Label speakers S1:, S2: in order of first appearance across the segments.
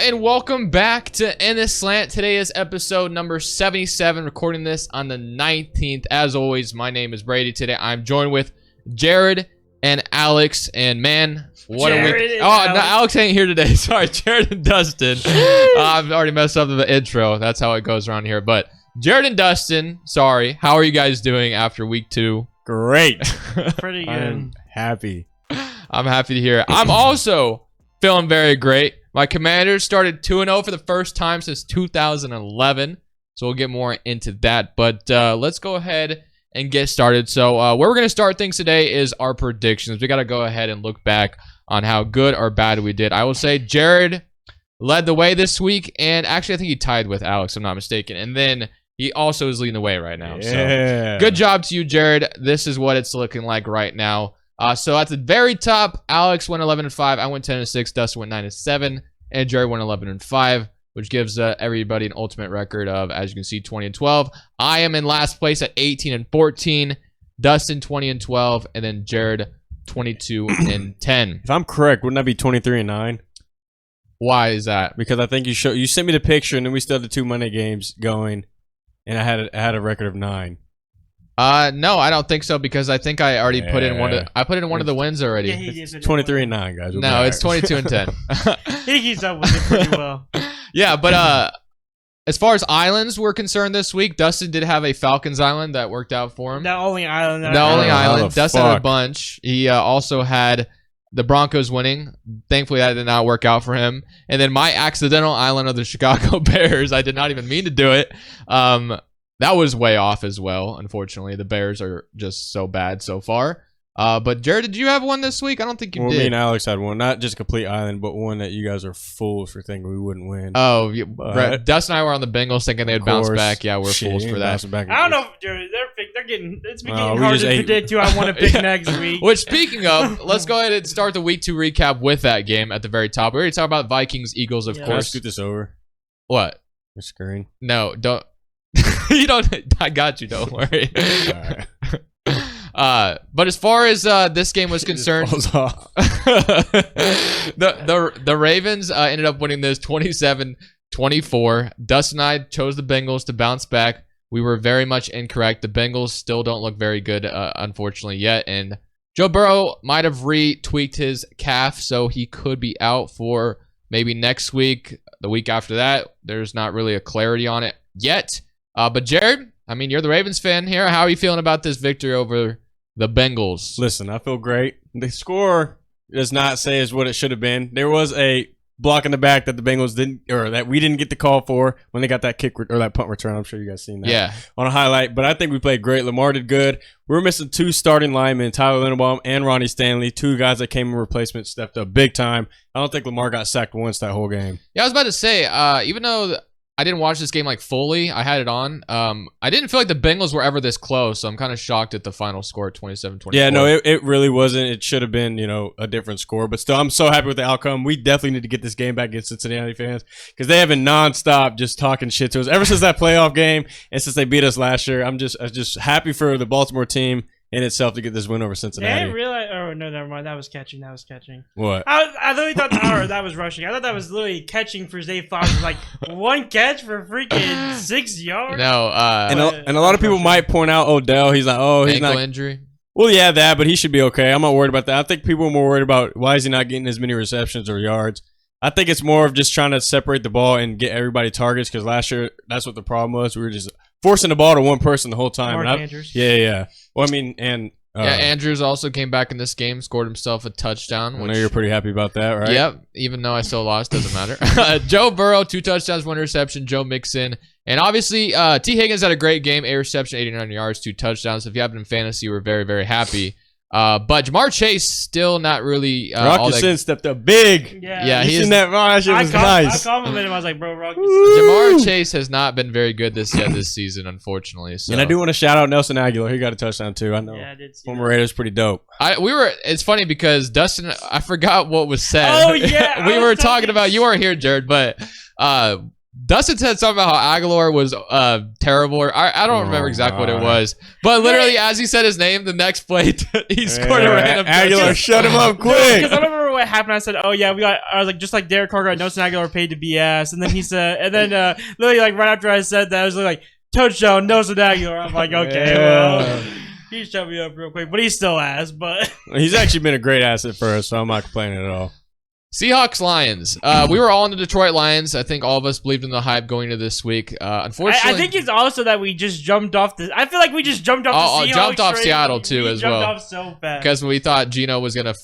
S1: and welcome back to Slant. Today is episode number 77, recording this on the 19th. As always, my name is Brady. Today I'm joined with Jared and Alex, and man, what a week. Oh, no, Alex ain't here today. Sorry, Jared and Dustin. I've already messed up the intro. That's how it goes around here. But Jared and Dustin, sorry. How are you guys doing after week 2?
S2: Great.
S3: Pretty good.
S2: I'm happy.
S1: I'm happy to hear it. I'm also feeling very great. My Commanders started 2-0 for the first time since 2011. So we'll get more into that. But let's go ahead and get started. So where we're going to start things today is our predictions. We got to go ahead and look back on how good or bad we did. I will say Jared led the way this week. And actually, I think he tied with Alex, if I'm not mistaken. And then he also is leading the way right now.
S2: Yeah.
S1: So good job to you, Jared. This is what it's looking like right now. So at the very top, Alex went 11-5. I went 10-6. Dustin went 9-7. And Jared went 11-5, which gives everybody an ultimate record of, as you can see, 20-12. I am in last place at 18-14. Dustin 20-12, and then Jared 22-10.
S2: If I'm correct, wouldn't that be 23-9?
S1: Why is that?
S2: Because I think you sent me the picture, and then we still had the 2 Monday games going, and I had a record of 9.
S1: No, I don't think so, because I think I already put in one of the wins already.
S3: Yeah, he
S2: It's 23-9, guys.
S1: No, it's 22-10.
S3: He keeps up with it pretty well.
S1: Yeah, but as far as islands were concerned this week, Dustin did have a Falcons island that worked out for him.
S3: The only island.
S1: Dustin had a bunch. He also had the Broncos winning. Thankfully, that did not work out for him. And then my accidental island of the Chicago Bears. I did not even mean to do it. That was way off as well. Unfortunately, the Bears are just so bad so far. But Jared, did you have one this week? I don't think you did.
S2: Me and Alex had one, not just a complete island, but one that you guys are fools for thinking we wouldn't win.
S1: Oh, Dustin and I were on the Bengals thinking they'd bounce back. Yeah, we're fools for that.
S3: I don't know, Jared. They're getting hard to predict who I want to pick next week.
S1: Which, speaking of, let's go ahead and start the week 2 recap with that game at the very top. We already talked about Vikings, Eagles, of
S2: Can I
S1: course.
S2: scoot this over?
S1: What?
S2: The screen.
S1: No, don't. You don't. I got you. Don't worry. But as far as this game was concerned, the Ravens ended up winning this 27-24. Dustin and I chose the Bengals to bounce back. We were very much incorrect. The Bengals still don't look very good, unfortunately, yet. And Joe Burrow might have retweaked his calf, so he could be out for maybe next week, the week after that. There's not really a clarity on it yet. But Jared, I mean, you're the Ravens fan here. How are you feeling about this victory over the Bengals?
S2: Listen, I feel great. The score does not say is what it should have been. There was a block in the back that the Bengals didn't, or that we didn't get the call for when they got that kick or that punt return. I'm sure you guys seen that.
S1: Yeah.
S2: On a highlight, but I think we played great. Lamar did good. We were missing 2 starting linemen, Tyler Linderbaum and Ronnie Stanley, 2 guys that came in replacement, stepped up big time. I don't think Lamar got sacked once that whole game.
S1: Yeah, I was about to say, even though I didn't watch this game like fully, I had it on. I didn't feel like the Bengals were ever this close, so I'm kind of shocked at the final score at 27-24.
S2: Yeah, no, it really wasn't. It should have been, a different score. But still, I'm so happy with the outcome. We definitely need to get this game back against Cincinnati fans because they have been nonstop just talking shit to us ever since that playoff game and since they beat us last year. I'm just happy for the Baltimore team in itself to get this win over Cincinnati.
S3: I didn't realize. Oh no, never mind. That was catching.
S2: What?
S3: I literally thought that was rushing. I thought that was literally catching for Zay Flowers. Like 1 catch for freaking 6 yards.
S1: No,
S2: and a lot of people might point out Odell. He's like, he's
S1: ankle
S2: not
S1: injury.
S2: Well, yeah, that, but he should be okay. I'm not worried about that. I think people are more worried about why is he not getting as many receptions or yards. I think it's more of just trying to separate the ball and get everybody targets because last year that's what the problem was. We were just forcing the ball to one person the whole time.
S3: Mark Andrews.
S2: Yeah. Well, I mean, and
S1: Andrews also came back in this game, scored himself a touchdown.
S2: I know you're pretty happy about that, right?
S1: Yep. Even though I still lost, doesn't matter. Joe Burrow, 2 touchdowns, 1 interception. Joe Mixon. And obviously, T. Higgins had a great game. A reception, 89 yards, 2 touchdowns. If you have it in fantasy, we're very, very happy. But Jamar Chase still not really.
S2: Rock Sin stepped up big.
S1: Yeah,
S2: he seen that. That shit was nice.
S3: I complimented him. I was like, bro, Rock.
S1: Jamar Chase has not been very good this season, unfortunately. So.
S2: And I do want to shout out Nelson Aguilar. He got a touchdown too. I know.
S3: Yeah, I did see
S2: former Raiders pretty dope.
S1: It's funny because Dustin, I forgot what was said.
S3: Oh yeah,
S1: we were talking about. You weren't here, Jared, but Dustin said something about how Aguilar was terrible. Or I don't remember exactly what it was. But literally, as he said his name, the next play, he scored a random
S2: Aguilar,
S1: touchdown.
S2: shut him up quick.
S3: Because I remember what happened. I said, "Oh yeah, I was like, just like Derek Carr got Nelson Aguilar paid to be ass," and then he said, and then literally like right after I said that, I was like, "Touchdown, Nelson Aguilar." I'm like, okay, well, he shut me up real quick, but he's still ass. But
S2: He's actually been a great asset for us, so I'm not complaining at all.
S1: Seahawks Lions. We were all in the Detroit Lions. I think all of us believed in the hype going into this week. Unfortunately,
S3: I think it's also that we just jumped off the. I feel like we just jumped off the Seahawks.
S1: Jumped off
S3: train.
S1: Seattle too as well.
S3: Jumped off so fast
S1: because we thought Geno was gonna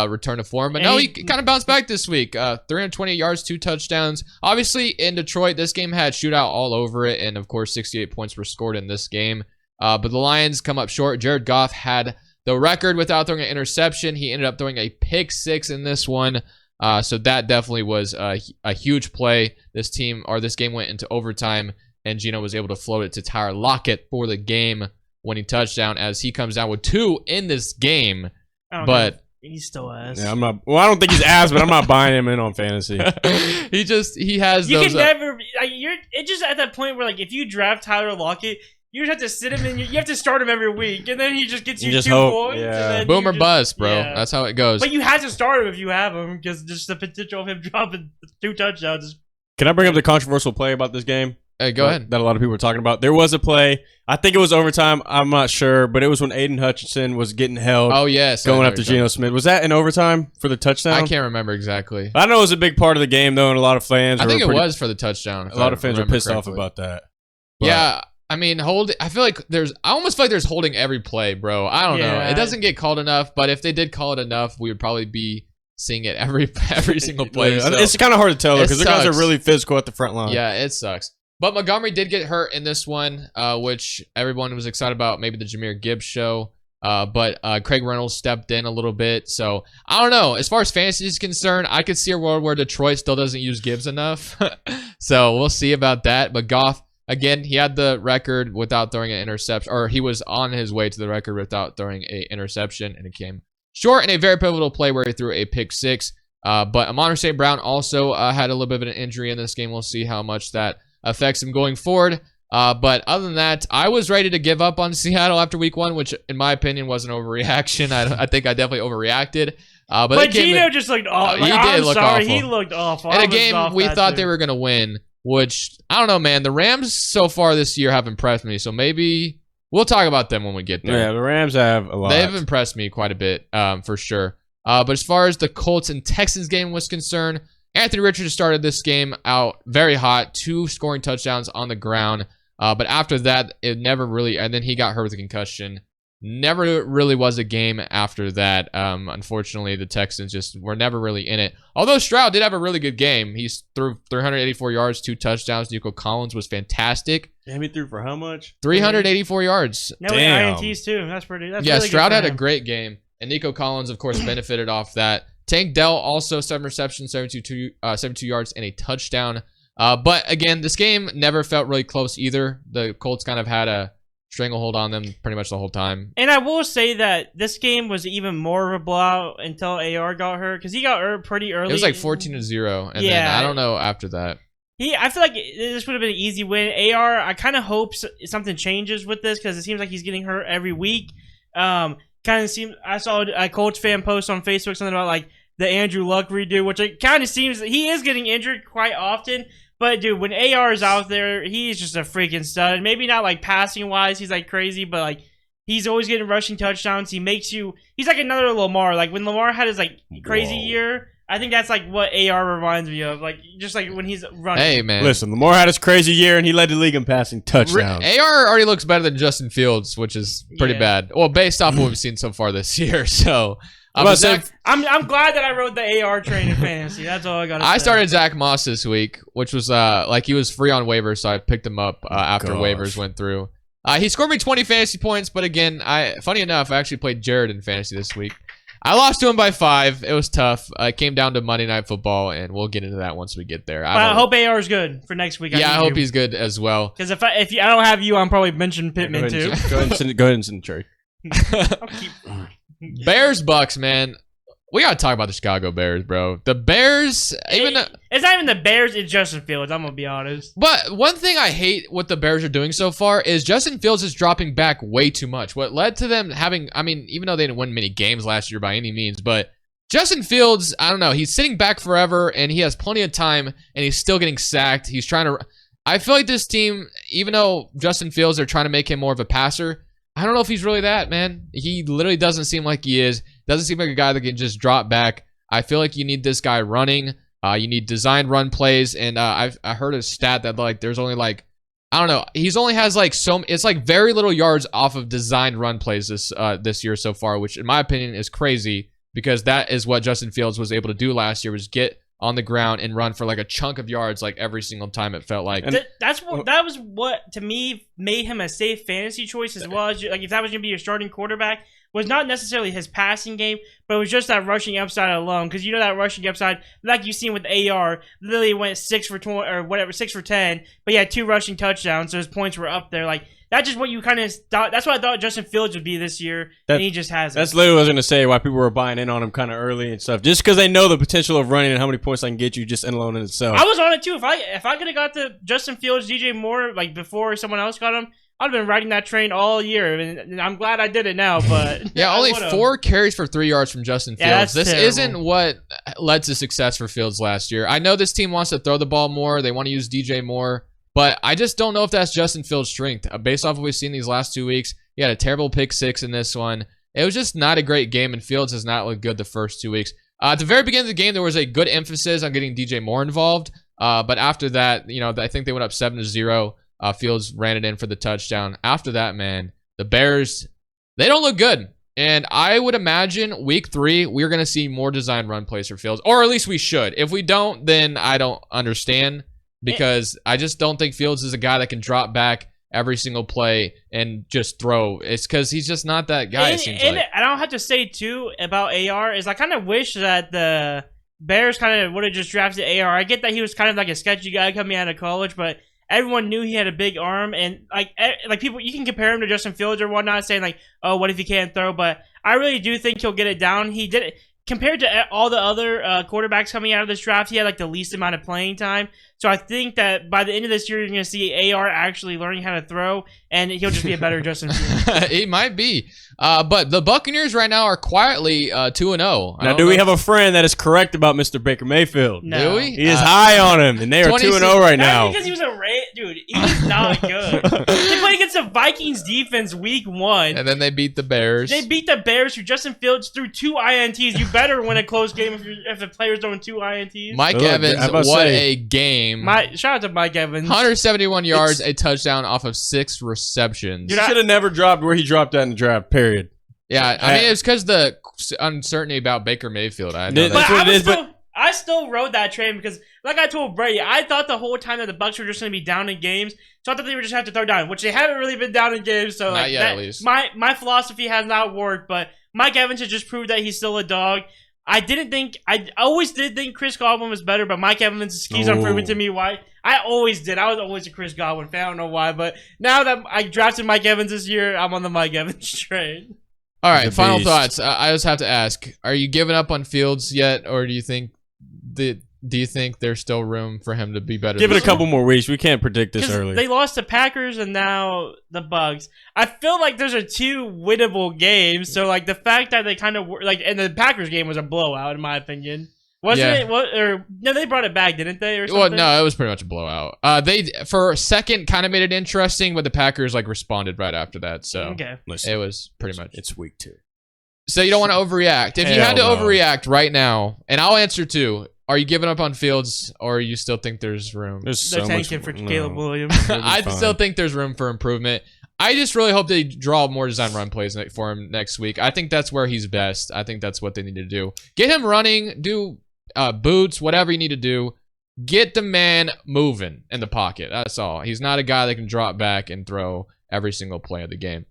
S1: return to form, but no, he kind of bounced back this week. 320 yards, 2 touchdowns. Obviously, in Detroit, this game had shootout all over it, and of course, 68 points were scored in this game. But the Lions come up short. Jared Goff had the record without throwing an interception. He ended up throwing a pick 6 in this one. So that definitely was a huge play. This game went into overtime, and Geno was able to float it to Tyler Lockett for the game-winning touchdown as he comes down with 2 in this game. But
S3: he's still ass.
S2: Yeah, I'm not. Well, I don't think he's ass, but I'm not buying him in on fantasy.
S1: he has.
S3: You
S1: those,
S3: can never. It's just at that point where like if you draft Tyler Lockett, you just have to sit him in. You have to start him every week, and then he just gets you
S2: just
S3: 2
S2: hope,
S3: points.
S2: yeah.
S3: And then
S1: boom
S3: you
S1: or
S3: just,
S1: bust, bro.
S3: yeah.
S1: That's how it goes.
S3: But you have to start him if you have him, because just the potential of him dropping 2 touchdowns.
S2: Can I bring up the controversial play about this game?
S1: Hey, go ahead.
S2: That a lot of people were talking about. There was a play. I think it was overtime. I'm not sure, but it was when Aiden Hutchinson was getting held.
S1: Oh yes,
S2: going after Geno Smith. Was that in overtime for the touchdown?
S1: I can't remember exactly.
S2: I know it was a big part of the game though, and a lot of fans.
S1: I think it was for the touchdown.
S2: A lot of fans were pissed off about that. But
S1: yeah. I mean, I feel like I almost feel like there's holding every play, bro. I don't know. It doesn't get called enough, but if they did call it enough, we would probably be seeing it every single play. So
S2: it's kind of hard to tell because the guys are really physical at the front line.
S1: Yeah, it sucks. But Montgomery did get hurt in this one, which everyone was excited about. Maybe the Jahmyr Gibbs show. But Craig Reynolds stepped in a little bit. So, I don't know. As far as fantasy is concerned, I could see a world where Detroit still doesn't use Gibbs enough. So, we'll see about that. But Goff, again, he had the record without throwing an interception. Or he was on his way to the record without throwing an interception. And it came short in a very pivotal play where he threw a pick 6. But Amon St. Brown also had a little bit of an injury in this game. We'll see how much that affects him going forward. But other than that, I was ready to give up on Seattle after week 1, which in my opinion was an overreaction. I think I definitely overreacted. But
S3: Geno just looked awful.
S1: He did look awful.
S3: He looked awful.
S1: In a game we thought they were going to win, which, I don't know, man. The Rams so far this year have impressed me. So maybe we'll talk about them when we get there.
S2: Yeah, the Rams have a lot.
S1: They have impressed me quite a bit, for sure. But as far as the Colts and Texans game was concerned, Anthony Richardson started this game out very hot, 2 scoring touchdowns on the ground. But after that, it never really, and then he got hurt with a concussion. Never really was a game after that. Unfortunately, the Texans just were never really in it. Although Stroud did have a really good game. He threw 384 yards, 2 touchdowns. Nico Collins was fantastic.
S2: Damn, he threw for how much?
S1: 384 yards.
S3: No, INTs too. That's really
S1: Stroud
S3: good
S1: had a great game. And Nico Collins, of course, benefited off that. Tank Dell also 7 receptions, 72 yards, and a touchdown. But again, this game never felt really close either. The Colts kind of had a stranglehold on them pretty much the whole time.
S3: And I will say that this game was even more of a blowout until AR got hurt, because he got hurt pretty early.
S1: It was like 14-0, and then I don't know after that.
S3: I feel like this would have been an easy win. AR, I kind of hope something changes with this, because it seems like he's getting hurt every week. Kind of seems. I saw a Colts fan post on Facebook something about like the Andrew Luck redo, which it kind of seems he is getting injured quite often. But dude, when AR is out there, he's just a freaking stud. Maybe not like passing wise, he's like crazy, but like he's always getting rushing touchdowns. He's like another Lamar. Like when Lamar had his like crazy year, I think that's like what AR reminds me of. Like just like when he's running.
S1: Hey man,
S2: listen, Lamar had his crazy year and he led the league in passing touchdowns.
S1: AR already looks better than Justin Fields, which is pretty bad. Well, based off what we've seen so far this year, so.
S3: I'm glad that I rode the AR train in fantasy. That's all I got to say.
S1: I started Zach Moss this week, which was like he was free on waivers, so I picked him up after waivers went through. He scored me 20 fantasy points, but again, funny enough, I actually played Jared in fantasy this week. I lost to him by 5. It was tough. It came down to Monday Night Football, and we'll get into that once we get there.
S3: I hope AR is good for next week.
S1: I hope he's good as well.
S3: Because if I don't have you, I'm probably benching Pittman too.
S2: Go ahead and send the trade.
S3: I'll keep.
S1: Bears Bucks, man. We gotta talk about the Chicago Bears, bro. The Bears,
S3: It's not even the Bears, it's Justin Fields, I'm gonna be honest.
S1: But one thing I hate what the Bears are doing so far is Justin Fields is dropping back way too much. What led to them having, I mean, even though they didn't win many games last year by any means, but Justin Fields, I don't know, he's sitting back forever and he has plenty of time and he's still getting sacked. He's trying to, I feel like this team, even though Justin Fields, they're trying to make him more of a passer, I don't know if he's really that, man. He literally doesn't seem like he is. Doesn't seem like a guy that can just drop back. I feel like you need this guy running. You need designed run plays. And I heard a stat that like there's only like, I don't know. He's only has like it's like very little yards off of designed run plays this year so far, which in my opinion is crazy because that is what Justin Fields was able to do last year, was get on the ground and run for like a chunk of yards like every single time it felt like.
S3: That was what to me made him a safe fantasy choice as well. As like if that was going to be your starting quarterback, was not necessarily his passing game, but it was just that rushing upside alone. Because you know that rushing upside, like you've seen with AR, literally went 6 for 20 or whatever, 6 for 10, but he had 2 rushing touchdowns, so his points were up there. Like that's just what you kind of thought. That's what I thought Justin Fields would be this year, and he just hasn't.
S2: That's literally what I was gonna say. Why people were buying in on him kind of early and stuff, just because they know the potential of running and how many points I can get you just alone in itself.
S3: I was on it too. If I could have got the Justin Fields, DJ Moore like before someone else got him, I'd have been riding that train all year, and I'm glad I did it now. But
S1: yeah, only 4 carries for 3 yards from Justin Fields.
S3: Yeah,
S1: this
S3: terrible.
S1: Isn't what led to success for Fields last year. I know this team wants to throw the ball more. They want to use DJ more. But I just don't know if that's Justin Fields' strength. Based off of what we've seen these last 2 weeks, he had a terrible pick 6 in this one. It was just not a great game, and Fields has not looked good the first 2 weeks. At the very beginning of the game, there was a good emphasis on getting DJ Moore involved. But after that, you know, I think they went up 7-0. Fields ran it in for the touchdown. After that, man, the Bears, they don't look good. And I would imagine week 3, we're going to see more design run plays for Fields. Or at least we should. If we don't, then I don't understand. Because I just don't think Fields is a guy that can drop back every single play and just throw. It's because he's just not that guy, it seems like.
S3: I don't have to say, too, about AR, is I kind of wish that the Bears kind of would have just drafted AR. I get that he was kind of like a sketchy guy coming out of college, but everyone knew he had a big arm. And, like people, you can compare him to Justin Fields or whatnot, saying, like, oh, what if he can't throw? But I really do think he'll get it down. He did it. Compared to all the other quarterbacks coming out of this draft, he had like the least amount of playing time. So I think that by the end of this year, you're going to see AR actually learning how to throw, and he'll just be a better Justin Fields.
S1: He might be. But the Buccaneers right now are quietly 2-0.
S2: Now, do we have a friend that is correct about Mr. Baker Mayfield?
S3: No.
S1: Do we?
S2: He is high on him, and they are 2-0 right now.
S3: That's because he was a dude. He was not good. They played against the Vikings defense week 1.
S1: And then they beat the Bears.
S3: They beat the Bears who Justin Fields threw 2 INTs. You better win a close game if the player's throwing 2 INTs.
S1: Mike Evans, what a game.
S3: Shout out to Mike Evans.
S1: 171 yards, a touchdown off of 6 receptions.
S2: He should have never dropped where he dropped at in the draft, period.
S1: Yeah, I mean, it's because the uncertainty about Baker Mayfield. I know
S2: That's
S1: that.
S2: what it is, but
S3: I still rode that train because, like I told Brady, I thought the whole time that the Bucs were just going to be down in games, so I thought they would just have to throw down, which they haven't really been down in games. So
S1: not yet, at least.
S3: My philosophy has not worked, but Mike Evans has just proved that he's still a dog. I always did think Chris Godwin was better, but Mike Evans keeps on proving to me why. I always did. I was always a Chris Godwin fan. I don't know why, but now that I drafted Mike Evans this year, I'm on the Mike Evans train.
S1: All right, final thoughts. I just have to ask: are you giving up on Fields yet, or do you think there's still room for him to be better?
S2: Give it a couple more weeks. We can't predict this early.
S3: They lost to Packers and now the Bucs. I feel like those are 2 winnable games. So like the fact that they kind of like, and the Packers game was a blowout in my opinion. Wasn't it? Or no, they brought it back, didn't they? Or something?
S1: Well, no, it was pretty much a blowout. They for a second kind of made it interesting, but the Packers like responded right after that. So
S3: okay.
S1: It was pretty much.
S2: It's week 2.
S1: So you don't want to overreact. If you had to overreact right now, and I'll answer too. Are you giving up on Fields, or you still think there's room?
S3: They're tanking for Caleb Williams.
S1: I still think there's room for improvement. I just really hope they draw more design run plays for him next week. I think that's where he's best. I think that's what they need to do. Get him running, do boots, whatever you need to do. Get the man moving in the pocket. That's all. He's not a guy that can drop back and throw every single play of the game.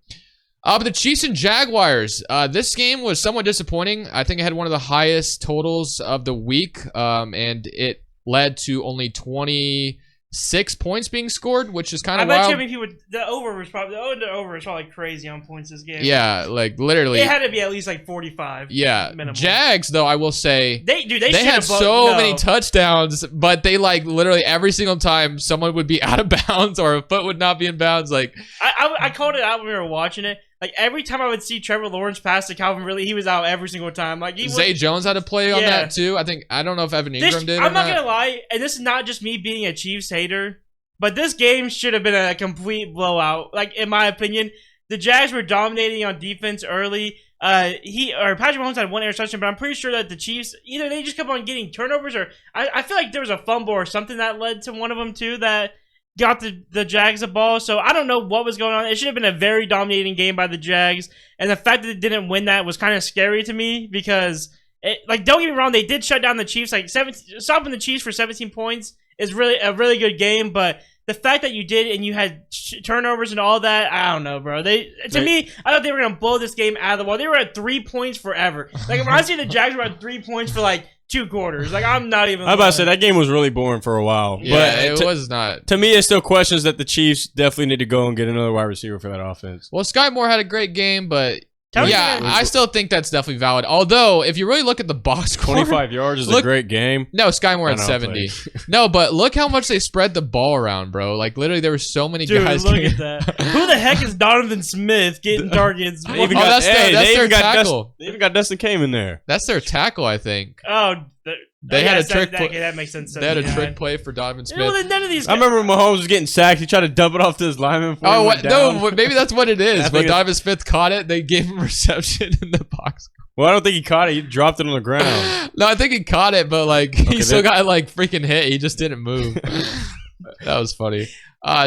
S1: But the Chiefs and Jaguars, this game was somewhat disappointing. I think it had one of the highest totals of the week, and it led to only 20 6 points being scored, which is kind
S3: I
S1: of
S3: bet you
S1: wild.
S3: how many people. The over was probably crazy on points this game.
S1: Yeah, like literally.
S3: It had to be at least like 45.
S1: Yeah,
S3: minimum.
S1: Jags though, I will say
S3: They
S1: had so many touchdowns, but they like literally every single time someone would be out of bounds or a foot would not be in bounds. Like
S3: I called it out when we were watching it. Like every time I would see Trevor Lawrence pass to Calvin Ridley, he was out every single time. Like
S1: Zay Jones had to play on that too. I don't know if Evan Ingram did.
S3: I'm not gonna lie, and this is not just me being a Chiefs hater, but this game should have been a complete blowout. Like in my opinion, the Jags were dominating on defense early. Patrick Mahomes had one interception, but I'm pretty sure that the Chiefs either they just kept on getting turnovers, or I feel like there was a fumble or something that led to one of them too that got the Jags a ball. So I don't know what was going on. It should have been a very dominating game by the Jags, and the fact that they didn't win that was kind of scary to me because, don't get me wrong, they did shut down the Chiefs. Like stopping the Chiefs for 17 points is really a really good game, but the fact that you did and you had turnovers and all that, I don't know, bro. Me, I thought they were gonna blow this game out of the water. They were at 3 points forever. Like when I see the Jags were at 3 points for like 2 quarters, like I'm not even.
S2: I'm about to say that game was really boring for a while.
S1: Yeah,
S2: but
S1: it was not.
S2: To me, it still questions that the Chiefs definitely need to go and get another wide receiver for that offense.
S1: Well, Sky Moore had a great game, but
S3: Yeah,
S1: I still think that's definitely valid. Although, if you really look at the box score,
S2: 25 yards is a great game.
S1: No, Sky Moore had
S2: I know,
S1: 70. No, but look how much they spread the ball around, bro. Like, literally, there were so many
S3: Dude,
S1: guys.
S3: look at that. Who the heck is Donovan Smith getting targets?
S1: That's their tackle.
S2: They even got Dustin Kame in there.
S1: That's their tackle, I think.
S3: Oh,
S1: They had a trick play.
S3: That makes sense.
S1: They had a trick play for Donovan Smith.
S3: Well, none of these
S2: I remember when Mahomes was getting sacked. He tried to dump it off to his lineman.
S1: Oh, what? No, maybe that's what it is.
S2: I
S1: But
S2: think
S1: Donovan Smith caught it. They gave him reception in the box.
S2: Well, I don't think he caught it. He dropped it on the ground.
S1: No, I think he caught it, but like he still got like freaking hit. He just didn't move. That was funny.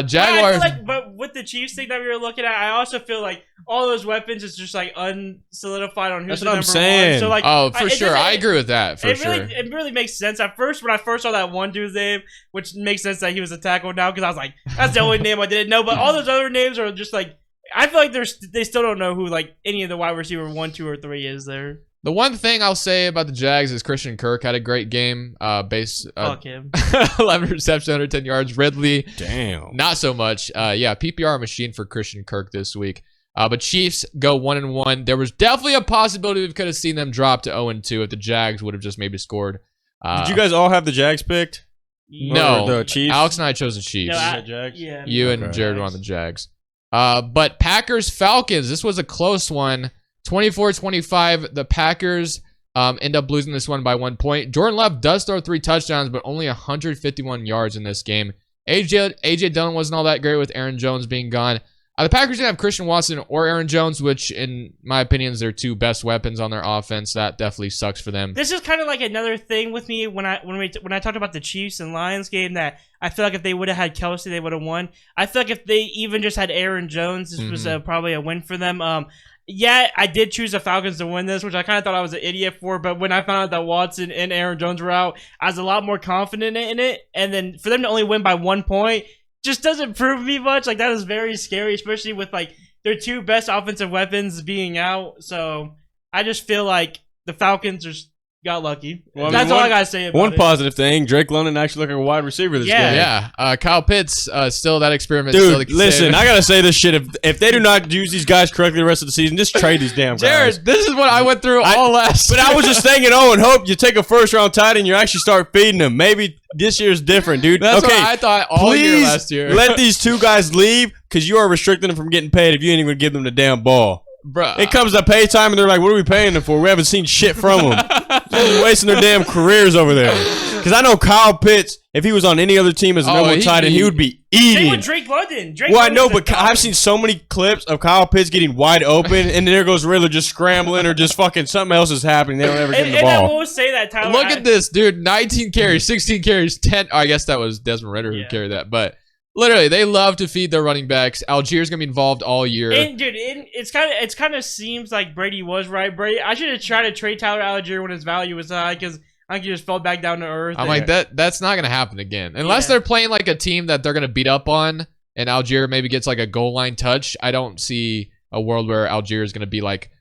S1: Jaguars.
S3: But with the Chiefs thing that we were looking at, I also feel like all those weapons is just like unsolidified on who's
S2: That's
S3: the
S2: what I'm
S3: number
S2: saying.
S3: one. So like,
S1: for sure, I agree with that. For sure,
S3: it really makes sense. At first, when I first saw that one dude's name, which makes sense that he was a tackle now, because I was like, that's the only name I didn't know. But all those other names are just like, I feel like they still don't know who like any of the wide receiver 1, 2, or 3 is there.
S1: The one thing I'll say about the Jags is Christian Kirk had a great game.
S3: Fuck him.
S1: 11 receptions, 110 yards. Ridley,
S2: damn,
S1: not so much. PPR machine for Christian Kirk this week. But Chiefs go 1-1. There was definitely a possibility we could have seen them drop to 0-2 if the Jags would have just maybe scored.
S2: Did you guys all have the Jags picked?
S1: No,
S2: the Chiefs.
S1: Alex and I chose the Chiefs.
S3: Yeah,
S1: you and Jared were on the Jags. But Packers Falcons. This was a close one. 24-25, the Packers end up losing this one by 1 point. Jordan Love does throw 3 touchdowns, but only 151 yards in this game. AJ Dillon wasn't all that great with Aaron Jones being gone. The Packers didn't have Christian Watson or Aaron Jones, which in my opinion is their 2 best weapons on their offense. That definitely sucks for them.
S3: This is kind of like another thing with me when I talked about the Chiefs and Lions game, that I feel like if they would have had Kelsey, they would have won. I feel like if they even just had Aaron Jones, this was probably a win for them. Yeah, I did choose the Falcons to win this, which I kind of thought I was an idiot for, but when I found out that Watson and Aaron Jones were out, I was a lot more confident in it. And then for them to only win by 1 point just doesn't prove me much. Like, that is very scary, especially with like their 2 best offensive weapons being out. So I just feel like the Falcons just got lucky. Well, that's all I gotta say about
S2: one
S3: it.
S2: Positive thing, Drake London actually looking like a wide receiver this game.
S1: Yeah. Kyle Pitts, still that experiment.
S2: Dude, listen, I gotta say this shit. If they do not use these guys correctly the rest of the season, just trade these damn guys.
S1: Jared, this is what I went through all last
S2: But I was just thinking, and hope you take a first round tight end and you actually start feeding them. Maybe this year's different, dude.
S1: That's what I thought all year last year.
S2: Let these 2 guys leave, because you are restricting them from getting paid if you ain't even give them the damn ball.
S1: Bruh.
S2: It comes to pay time and they're like, what are we paying them for? We haven't seen shit from them. They're wasting their damn careers over there. Because I know Kyle Pitts, if he was on any other team as a number 1 tight end, he would be eating.
S3: Same with Drake London.
S2: I know, but I've seen so many clips of Kyle Pitts getting wide open, and there goes Riddler just scrambling or just fucking something else is happening. They don't ever get the ball.
S3: And I will say that, Tyler.
S1: Look at this, dude. 19 carries, 16 carries, 10. I guess that was Desmond Ridder who carried that, but literally, they love to feed their running backs. Algiers gonna be involved all year.
S3: And dude, it's kind of seems like Brady was right. I should have tried to trade Tyler Algier when his value was high, because I think he just fell back down to earth.
S1: I'm like, that's not gonna happen again unless they're playing like a team that they're gonna beat up on, and Algier maybe gets like a goal line touch. I don't see a world where Algier is gonna be like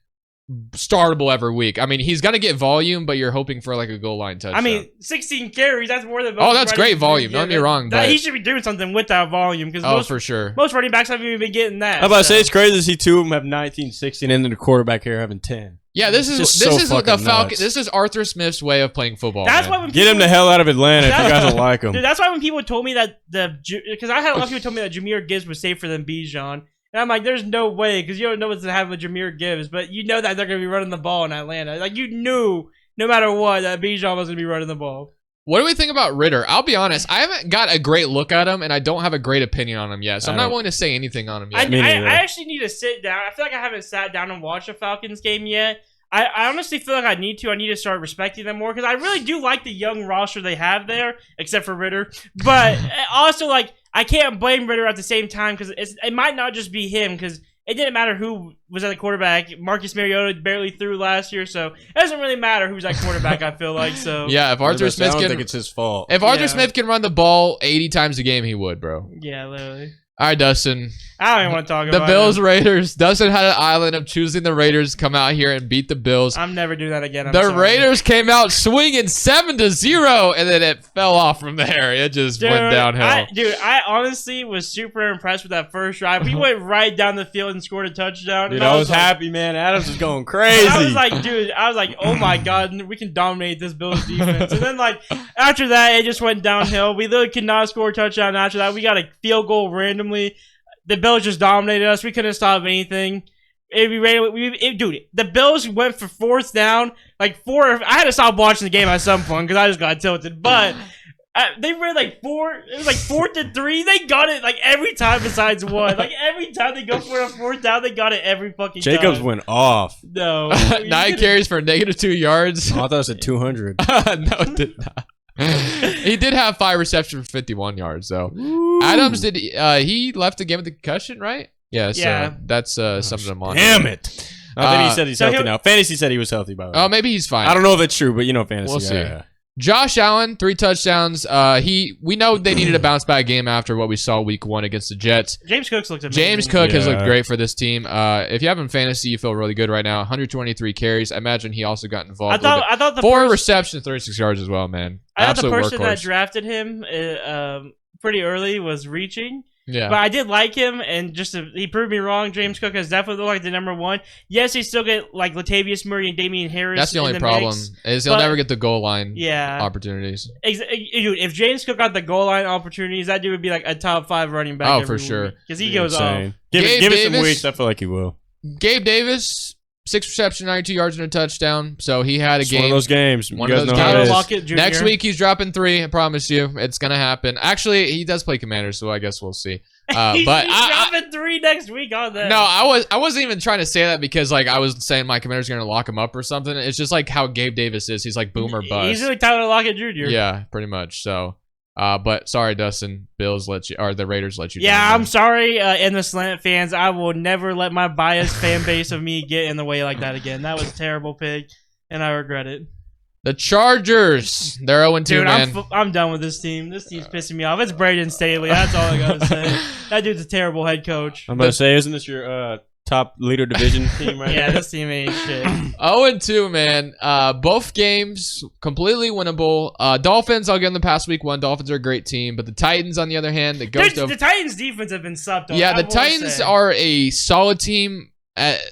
S1: startable every week. I mean, he's gonna get volume, but you're hoping for like a goal line touchdown.
S3: I mean, 16 carries, that's more than most
S1: oh, that's
S3: running
S1: great
S3: backs
S1: volume.
S3: get.
S1: Don't get me wrong, but
S3: He should be doing something with that volume because
S1: for sure.
S3: most running backs haven't even been getting that.
S2: I'm about to say it's crazy to see two of them have 19, 16, and then the quarterback here having 10.
S1: Yeah, this is
S2: fucking
S1: the Falcon.
S2: nuts.
S1: This is Arthur Smith's way of playing football.
S3: That's
S1: man.
S3: why when
S2: Get him the hell out of Atlanta if you guys don't like him.
S3: Dude, that's why when people told me that because I had a lot of people tell me that Jahmyr Gibbs was safer than Bijan, and I'm like, there's no way because you don't know what's to happen with Jahmyr Gibbs, but you know that they're gonna be running the ball in Atlanta. Like you knew no matter what that Bijan was gonna be running the ball.
S1: What do we think about Ritter? I'll be honest, I haven't got a great look at him, and I don't have a great opinion on him yet, so I'm not willing to say anything on him yet.
S3: I actually need to sit down. I feel like I haven't sat down and watched a Falcons game yet. I honestly feel like I need to. I need to start respecting them more because I really do like the young roster they have there, except for Ritter. But also, like, I can't blame Ritter at the same time because it might not just be him because it didn't matter who was at the quarterback. Marcus Mariota barely threw last year, so it doesn't really matter who's at quarterback. I feel like so.
S1: Yeah, if Arthur Smith
S2: I don't
S1: can,
S2: think it's his fault.
S1: if Arthur Smith can run the ball 80 times a game, he would, bro.
S3: Yeah, literally.
S1: All right, Dustin.
S3: I don't even want to talk
S1: The
S3: about
S1: Bills
S3: it.
S1: Raiders. Dustin had an island of choosing the Raiders to come out here and beat the Bills.
S3: I'm never doing that again.
S1: The Raiders came out swinging 7-0, and then it fell off from there. It just went downhill.
S3: I honestly was super impressed with that first drive. We went right down the field and scored a touchdown.
S2: Dude,
S3: and
S2: I was
S3: like,
S2: happy, man. Adams was going crazy.
S3: I was like, dude, oh my god, we can dominate this Bills defense. And then like after that, it just went downhill. We literally could not score a touchdown. After that, we got a field goal randomly. The Bills just dominated us. We couldn't stop anything. Dude, the Bills went for fourth down. I had to stop watching the game at some point because I just got tilted. But they ran like 4th and 3. They got it like every time besides one. Like every time they go for a fourth down, they got it every fucking time.
S2: Jacobs went off.
S3: No.
S1: 9 carries for -2 yards.
S2: Oh, I thought it said 200.
S1: No, it did not. He did have 5 receptions for 51 yards, though. Adams did. He left the game with a concussion, right? Yeah. So
S3: Yeah.
S1: that's something I'm on.
S2: Damn it. I think he said he's
S3: so
S2: healthy now. Fantasy said he was healthy, by the way.
S1: Oh, maybe he's fine.
S2: I don't know if it's true, but you know fantasy.
S1: We'll see.
S2: Yeah.
S1: Josh Allen, 3 touchdowns. We know they needed a bounce back game after what we saw week 1 against the Jets.
S3: James Cook's looked amazing.
S1: James Cook has
S2: Yeah.
S1: looked great for this team. If you have him in fantasy, you feel really good right now. 123 carries. I imagine he also got involved.
S3: I thought the
S1: 4
S3: first,
S1: receptions, 36 yards as well, man.
S3: I thought the
S1: Absolute
S3: person that
S1: workhorse.
S3: drafted him pretty early was reaching.
S1: Yeah.
S3: But I did like him, and he proved me wrong. James Cook has definitely looked like the number one. Yes, he still get like Latavius Murray and Damian Harris.
S1: That's the only
S3: in
S1: problem
S3: mix.
S1: is he'll
S3: But-
S1: never get the goal line
S3: Yeah.
S1: opportunities.
S3: Dude, if James Cook got the goal line opportunities, that dude would be like a top 5 running back.
S1: Oh, for sure.
S3: Because he goes off.
S2: Insane. Give
S1: Gabe
S2: it some
S1: Davis-
S2: weeks. I feel like he will.
S1: Gabe Davis, 6 receptions, 92 yards and a touchdown. So he had a
S2: It's
S1: game.
S2: one of those games.
S1: One
S2: you
S1: of
S2: guys
S1: those
S2: know how
S3: Tyler
S2: it is.
S3: Lockett Jr.
S1: Next week he's dropping 3. I promise you, it's gonna happen. Actually, he does play Commanders, so I guess we'll see.
S3: He's
S1: But
S3: dropping 3 next week on that.
S1: no, I wasn't even trying to say that because like I was saying my Commanders are gonna lock him up or something. It's just like how Gabe Davis is. He's like boom or bust.
S3: He's like Tyler Lockett Jr.
S1: Yeah, pretty much. So, but sorry, Dustin. The Raiders let you.
S3: Yeah,
S1: down,
S3: I'm
S1: man.
S3: sorry, and the Slant fans. I will never let my biased fan base of me get in the way like that again. That was a terrible pick, and I regret it.
S1: The Chargers. They're 0-2,
S3: Dude,
S1: man.
S3: I'm done with this team. This team's pissing me off. It's Braden Staley. That's all I gotta say. That dude's a terrible head coach.
S2: I'm about to say, isn't this your top leader division team right
S3: Yeah,
S2: now?
S3: this team ain't shit.
S1: 0-2, man. Both games completely winnable. Dolphins, I'll give them the past week 1. Dolphins are a great team, but the Titans, on the other hand, the ghost of
S3: The Titans' defense have been sucked.
S1: yeah, the Titans are a solid team.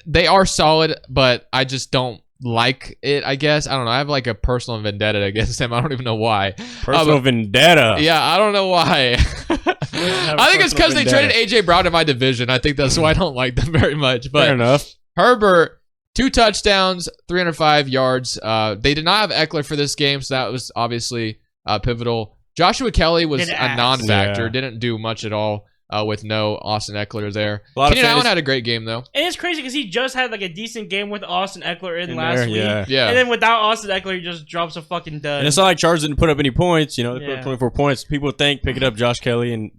S1: They are solid, but I just don't like it. I guess I don't know. I have like a personal vendetta against them. I don't even know why.
S2: Personal vendetta.
S1: Yeah, I don't know why. I think it's because they traded AJ Brown to my division. I think that's why I don't like them very much. But
S2: Fair enough.
S1: Herbert, 2 touchdowns, 305 yards. They did not have Eckler for this game, so that was obviously pivotal. Joshua Kelly was
S3: Did
S1: a
S3: ass.
S1: non-factor.
S2: Yeah.
S1: Didn't do much at all with no Austin Eckler there.
S2: A lot of
S1: Keenan Allen
S2: fantasy-
S1: had a great game, though.
S3: And it's crazy because he just had like a decent game with Austin Eckler in
S2: In
S3: last
S2: there,
S3: week.
S2: yeah.
S1: Yeah.
S3: And then without Austin Eckler, he just drops a fucking dud.
S2: And it's not like Chargers didn't put up any points. You know, they put
S3: Yeah.
S2: up 24 points. People think picking up Josh Kelly and,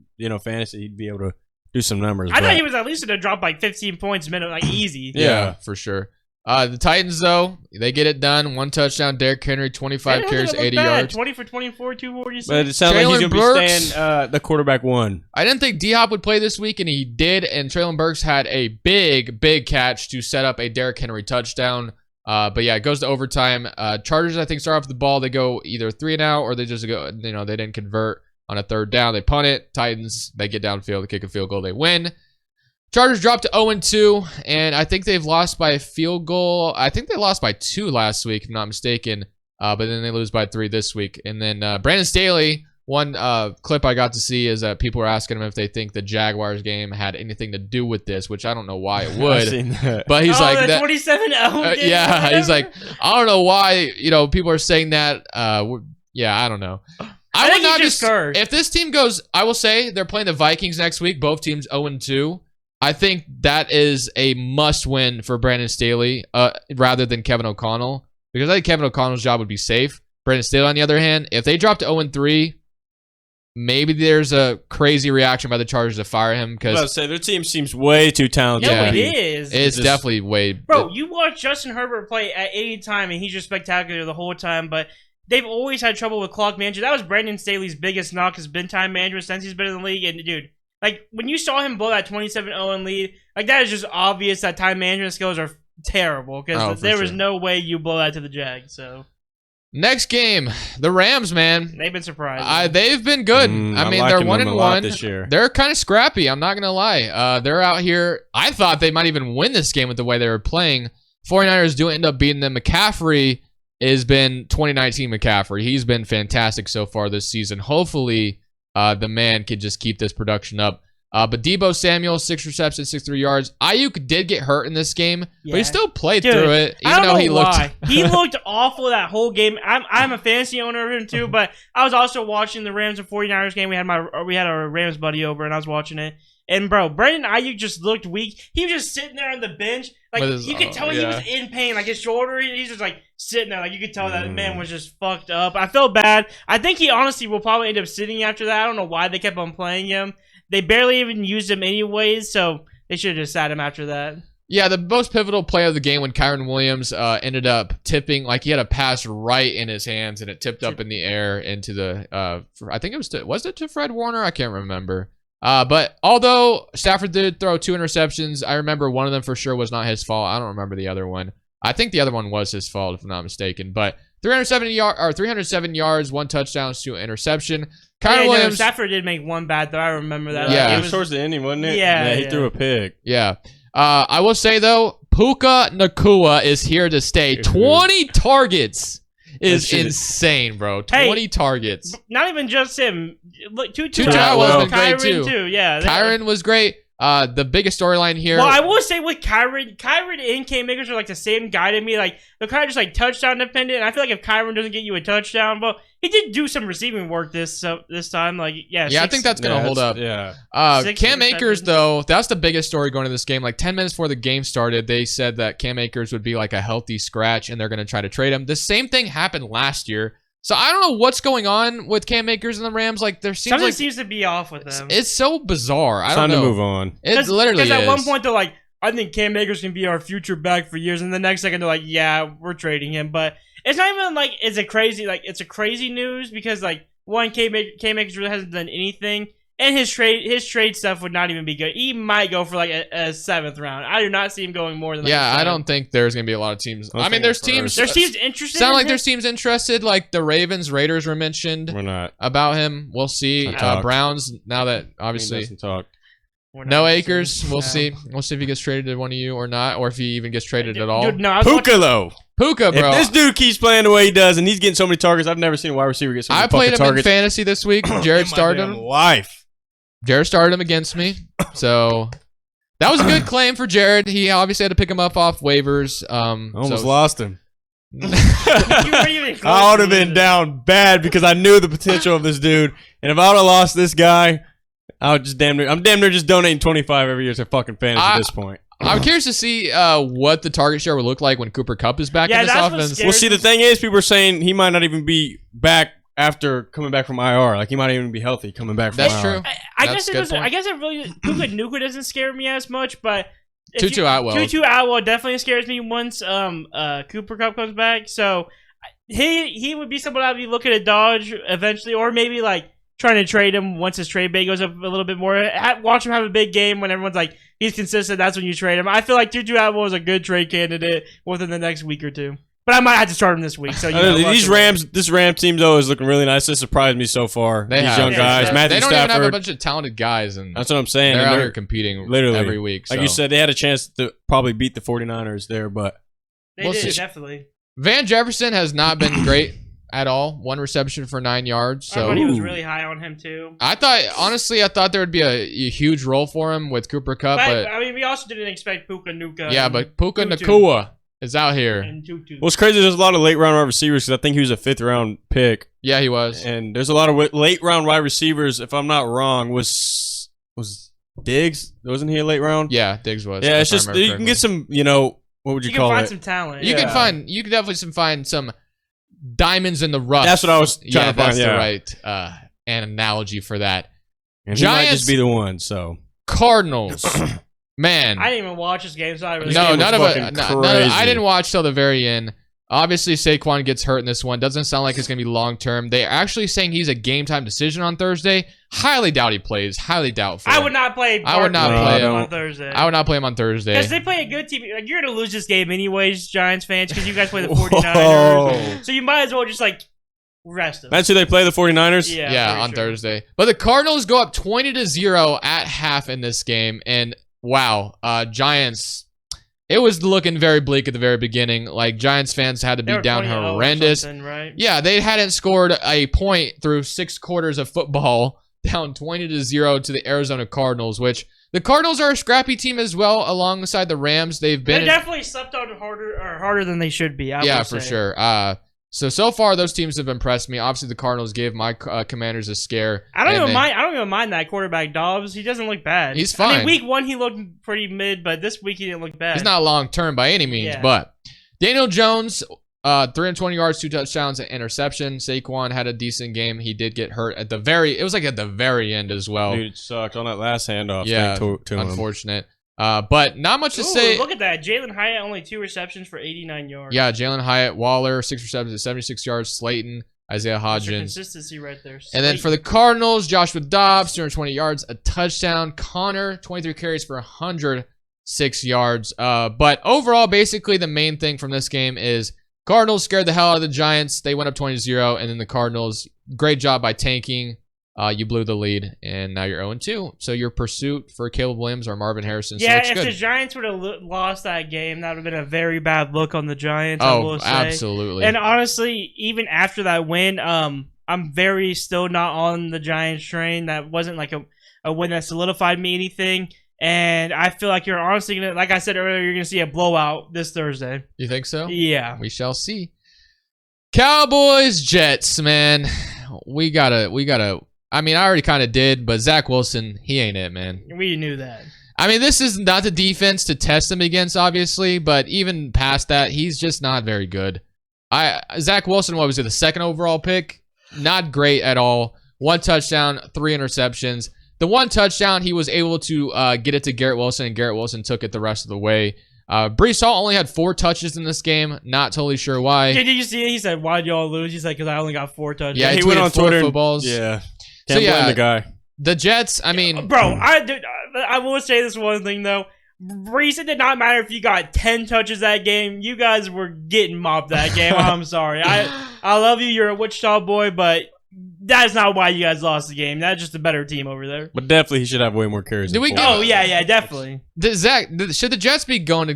S2: fantasy, he'd be able to do some numbers.
S3: I
S2: but-
S3: thought he was at least going to drop like 15 points minute, like easy.
S1: Yeah, for sure. The Titans, though, they get it done. 1 touchdown. Derrick Henry, 25 carries, 80 yards.
S3: 20 for 24, 246.
S2: But it sounds like he's going to be staying the quarterback one.
S1: I didn't think D-Hop would play this week, and he did. And Traylon Burks had a big catch to set up a Derrick Henry touchdown. But yeah, it goes to overtime. Chargers, I think, start off the ball. They go either 3-and-out, or they just go, they didn't convert on a 3rd down. They punt it. Titans, they get downfield, they kick a field goal, they win. Chargers dropped to 0-2, and I think they've lost by a field goal. I think they lost by 2 last week, if I'm not mistaken. But then they lose by 3 this week. And then Brandon Staley, one clip I got to see is that people were asking him if they think the Jaguars game had anything to do with this, which I don't know why it would.
S2: I've seen that.
S1: But he's like,
S3: the 27-0 game,
S1: yeah, he's like, I don't know why, people are saying that. Yeah, I don't know. I would not just if this team goes, I will say they're playing the Vikings next week, both teams 0-2. I think that is a must-win for Brandon Staley rather than Kevin O'Connell, because I think Kevin O'Connell's job would be safe. Brandon Staley, on the other hand, if they drop to 0-3, maybe there's a crazy reaction by the Chargers to fire him.
S2: I was about to say, their team seems way too talented.
S3: No,
S1: Yeah.
S3: it is.
S1: It's definitely way...
S3: Bro, you watch Justin Herbert play at any time, and he's just spectacular the whole time, but they've always had trouble with clock management. That was Brandon Staley's biggest knock, has been time management since he's been in the league, and dude... Like, when you saw him blow that 27-0 lead, like, that is just obvious that time management skills are terrible. Because there was no way you blow that to the Jags, so.
S1: Next game, the Rams, man.
S3: They've been surprised.
S1: They've been good. I mean, they're 1-1
S2: this year.
S1: They're kind of scrappy, I'm not going to lie. They're out here. I thought they might even win this game with the way they were playing. 49ers do end up beating them. McCaffrey has been 2019 McCaffrey. He's been fantastic so far this season. Hopefully... the man can just keep this production up. But Deebo Samuel, 6 receptions, 63 yards. Ayuk did get hurt in this game, but he still played through it, even though he looked...
S3: he looked awful that whole game. I'm a fantasy owner of him too, but I was also watching the Rams and 49ers game. We had our Rams buddy over, and I was watching it. And, bro, Brandon Ayuk just looked weak. He was just sitting there on the bench. Like, you could tell he was in pain. Like, his shoulder, he's just, like, sitting there. Like, you could tell that man was just fucked up. I felt bad. I think he honestly will probably end up sitting after that. I don't know why they kept on playing him. They barely even used him anyways, so they should have just sat him after that. Yeah,
S1: the most pivotal play of the game when Kyron Williams ended up tipping, like he had a pass right in his hands, and it tipped up in the air into the, I think it was it to Fred Warner? I can't remember. But although Stafford did throw 2 interceptions, I remember one of them for sure was not his fault. I don't remember the other one. I think the other one was his fault, if I'm not mistaken. But 307 yards, 1 touchdown, 2 interception. Williams.
S3: Stafford did make one bad throw. I remember that.
S1: Yeah,
S2: it was towards the ending, wasn't it?
S3: Yeah,
S2: he threw a pick.
S1: Yeah. I will say though, Puka Nacua is here to stay. 20 targets. Is insane, bro. 20 targets.
S3: Not even just him. Look, Tutu
S1: was been great too.
S3: Yeah,
S1: Kyron was great. The biggest storyline here.
S3: Well, I will say with Kyron and K-Makers are like the same guy to me. Like, they're kind of just like touchdown dependent. And I feel like if Kyron doesn't get you a touchdown, well, he did do some receiving work this time. Like,
S1: I think that's gonna hold up.
S2: Yeah.
S1: Cam Akers though, that's the biggest story going into this game. Like 10 minutes before the game started, they said that Cam Akers would be like a healthy scratch, and they're gonna try to trade him. The same thing happened last year. So I don't know what's going on with Cam Akers and the Rams. Like
S3: something seems to be off with them.
S1: It's so bizarre. I don't know.
S2: Time to move on.
S1: It literally is.
S3: Because at one point they're like, I think Cam Akers can be our future back for years, and the next second they're like, yeah, we're trading him. But it's not even like it's a crazy news because like one, Cam Akers really hasn't done anything, and his trade stuff would not even be good. He might go for like a 7th round. I do not see him going more than like
S1: I don't think there's gonna be a lot of teams. I mean, there's teams
S3: interested.
S1: Sound like there's teams interested. Like the Ravens, Raiders were mentioned.
S2: We're not
S1: about him. We'll see. Browns now that obviously no Akers. We'll see. We'll see if he gets traded to one of you or not, or if he even gets traded at all.
S3: Dude, no,
S1: Puka, bro.
S2: If this dude keeps playing the way he does and he's getting so many targets, I've never seen a wide receiver get so many
S1: targets. I played him in
S2: targets.
S1: fantasy this week. Jared started him. Jared started him against me, so that was a good claim for Jared. He obviously had to pick him up off waivers.
S2: Almost lost him.
S3: I
S2: would have been down bad because I knew the potential of this dude, and if I would have lost this guy, I'm damn near just donating 25 every year to fucking fantasy at this point.
S1: I'm curious to see what the target share will look like when Cooper Kupp is back in this offense.
S2: Well, see, the thing is, people are saying he might not even be back after coming back from IR. Like, he might even be healthy coming back from IR.
S1: That's true.
S3: I guess it really Puka Nuka doesn't scare me as much, but
S1: Tutu Atwell.
S3: Tutu Atwell definitely scares me once Cooper Kupp comes back. So he would be someone I'd be looking to dodge eventually, or maybe like trying to trade him once his trade bait goes up a little bit more. Watch him have a big game when everyone's like he's consistent. That's when you trade him. I feel like Tutu Atwell is a good trade candidate within the next week or two. But I might have to start him this week. So
S2: this Ram team though is looking really nice. It surprised me so far. These young guys, Matthew
S1: they don't
S2: Stafford.
S1: even have a bunch of talented guys, and
S2: that's what I'm saying.
S1: They're out here competing literally every week.
S2: Like you said, they had a chance to probably beat the 49ers there, but
S3: they did definitely.
S1: Van Jefferson has not been great at all. 1 reception for 9 yards. So
S3: I thought he was really high on him too.
S1: I thought there would be a huge role for him with Cooper Kupp, but
S3: I mean, we also didn't expect Puka Nuka.
S1: Yeah, but Puka Nacua is out here.
S2: What's crazy, there's a lot of late round wide receivers because I think he was a 5th round pick.
S1: Yeah, he was.
S2: And there's a lot of late round wide receivers. If I'm not wrong, was Diggs? Wasn't he a late round?
S1: Yeah, Diggs was.
S2: Yeah, it's just you can get some. What would you call it?
S3: You can find some talent.
S1: You can definitely find some diamonds in the rough.
S2: That's what I was trying to find.
S1: That's the right analogy for that.
S2: And Giants might just be the one. So
S1: Cardinals. Man,
S3: I didn't even watch this game, so I really
S1: none of it. I didn't watch till the very end. Obviously, Saquon gets hurt in this one. Doesn't sound like it's going to be long term. They're actually saying he's a game time decision on Thursday. Highly doubt he plays. Highly doubtful.
S3: I would not play.
S1: Him
S3: on Thursday.
S1: I would not play him on Thursday
S3: because they play a good team. Like, you're going to lose this game anyways, Giants fans, because you guys play the 49ers. So you might as well just rest them.
S2: That's who they play, the 49ers.
S1: Yeah, on Thursday. But the Cardinals go up 20-0 at half in this game, and wow, Giants. It was looking very bleak at the very beginning. Like, Giants fans had to be down horrendous.
S3: Right?
S1: Yeah, they hadn't scored a point through 6 quarters of football, down 20-0 to the Arizona Cardinals, which the Cardinals are a scrappy team as well alongside the Rams. They
S3: definitely slept on harder than they should be. I would say.
S1: For sure. So far those teams have impressed me. Obviously, the Cardinals gave my Commanders a scare.
S3: I don't even mind that quarterback Dobbs. He doesn't look bad.
S1: He's fine.
S3: I mean, week 1 he looked pretty mid, but this week he didn't look bad.
S1: He's not long term by any means, but Daniel Jones, 320 yards, 2 touchdowns, an interception. Saquon had a decent game. He did get hurt at the very end as well.
S2: Dude, it sucked on that last handoff.
S1: Yeah,
S2: to
S1: unfortunate. But not much to say.
S3: Look at that. Jalen Hyatt only 2 receptions for 89 yards.
S1: Yeah, Jalen Hyatt, Waller, 6 receptions, 76 yards. Slayton, Isaiah Hodgins.
S3: Consistency right there.
S1: And then for the Cardinals, Joshua Dobbs, 220 yards, a touchdown. Connor, 23 carries for 106 yards. But overall, basically, the main thing from this game is Cardinals scared the hell out of the Giants. They went up 20-0, and then the Cardinals, great job by tanking. You blew the lead, and now you're 0-2. So your pursuit for Caleb Williams or Marvin Harrison
S3: if
S1: good.
S3: The Giants would have lost that game, that would have been a very bad look on the Giants, I will say.
S1: Absolutely.
S3: And honestly, even after that win, I'm very still not on the Giants train. That wasn't like a win that solidified me anything. And I feel like you're honestly going to, like I said earlier, you're going to see a blowout this Thursday.
S1: You think so?
S3: Yeah.
S1: We shall see. Cowboys, Jets, man. We gotta. I mean, I already kind of did, but Zach Wilson, he ain't it, man.
S3: We knew that.
S1: I mean, this is not the defense to test him against, obviously, but even past that, he's just not very good. Zach Wilson, what was it, the 2nd overall pick? Not great at all. 1 touchdown, 3 interceptions. The 1 touchdown, he was able to get it to Garrett Wilson, and Garrett Wilson took it the rest of the way. Breece Hall only had 4 touches in this game. Not totally sure why.
S3: Did you see it? He said, "Why'd y'all lose?" He said, "Because I only got 4 touches."
S1: Yeah, he went on Twitter. Footballs.
S2: Yeah. Can't blame the guy.
S1: The Jets, I mean...
S3: Bro, I will say this one thing, though. Breece, it did not matter if you got 10 touches that game. You guys were getting mopped that game. I'm sorry. I love you. You're a Wichita boy, but that's not why you guys lost the game. That's just a better team over there.
S2: But definitely he should have way more carries.
S3: Yeah, definitely.
S1: Should the Jets be going to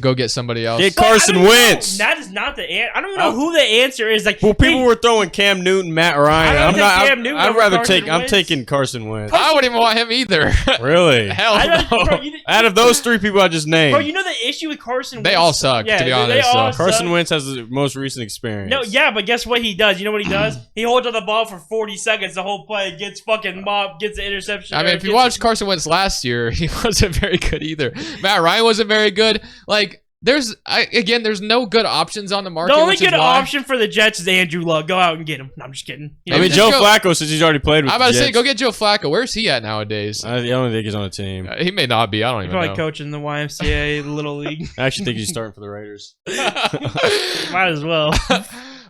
S1: go get somebody else?
S2: Get Carson Wentz.
S3: That is not the answer. I don't know who the answer is. Like,
S2: well, people were throwing Cam Newton, Matt Ryan. I'd rather take. I'm taking Carson Wentz.
S1: I wouldn't even want him either.
S2: Really?
S1: Hell no.
S2: Out of those 3 people I just named,
S3: bro, you know the issue with Carson Wentz?
S1: They all suck, to be honest.
S2: Carson Wentz has the most recent experience.
S3: No, yeah, but guess what he does? You know what he does? He holds on the ball for 40 seconds, the whole play, gets fucking mobbed, gets the interception.
S1: I mean, if you watched Carson Wentz last year, he wasn't very good either. Matt Ryan wasn't very good. Like, there's no good options on the market.
S3: The only
S1: which is
S3: good
S1: why-
S3: option for the Jets is Andrew Luck. Go out and get him. No, I'm just kidding.
S2: I mean,
S1: just
S2: Joe
S1: go-
S2: Flacco, since he's already played with
S1: I'm about to
S2: the
S1: say,
S2: Jets,
S1: go get Joe Flacco. Where's he at nowadays?
S2: I don't think he's on a team.
S1: He may not be. I don't
S3: He's
S1: even
S3: probably
S1: know.
S3: coaching the YMCA Little League.
S2: I actually think he's starting for the Raiders.
S3: Might as well.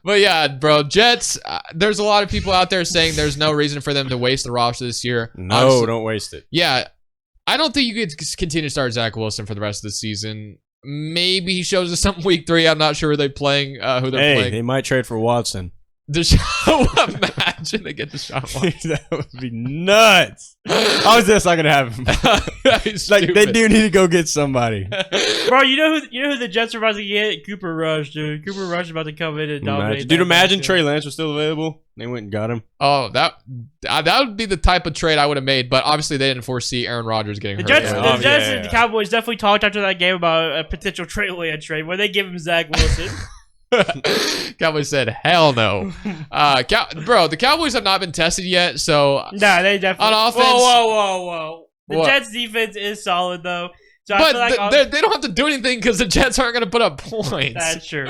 S1: But yeah, bro, Jets. There's a lot of people out there saying there's no reason for them to waste the roster this year.
S2: No,
S1: Obviously-
S2: don't waste it.
S1: Yeah, I don't think you could continue to start Zach Wilson for the rest of the season. Maybe he shows us something week 3. I'm not sure who they're playing. Who they're
S2: Hey,
S1: playing.
S2: they might trade for Watson.
S1: Imagine they get Deshaun Watson.
S2: That would be nuts. How is this not gonna happen?
S1: He's
S2: Like they
S1: stupid.
S2: do need to go get somebody.
S3: Bro, you know who the Jets are about to get? Cooper Rush, dude. Cooper Rush is about to come in and dominate.
S2: Dude,
S3: that
S2: imagine
S3: backfield.
S2: Trey Lance was still available. They went and got him.
S1: Oh, that would be the type of trade I would have made. But obviously, they didn't foresee Aaron Rodgers getting
S3: The
S1: hurt.
S3: Jets,
S2: Yeah.
S3: the Jets
S2: Yeah.
S3: and the Cowboys definitely talked after that game about a potential Trey Lance trade where they give him Zach Wilson.
S1: Cowboys said, "Hell no." Bro, the Cowboys have not been tested yet, so.
S3: Nah, they definitely.
S1: On offense-
S3: Whoa. The
S1: What?
S3: Jets defense is solid though. So I
S1: But
S3: feel like
S1: they don't have to do anything because the Jets aren't going to put up points.
S3: that's true.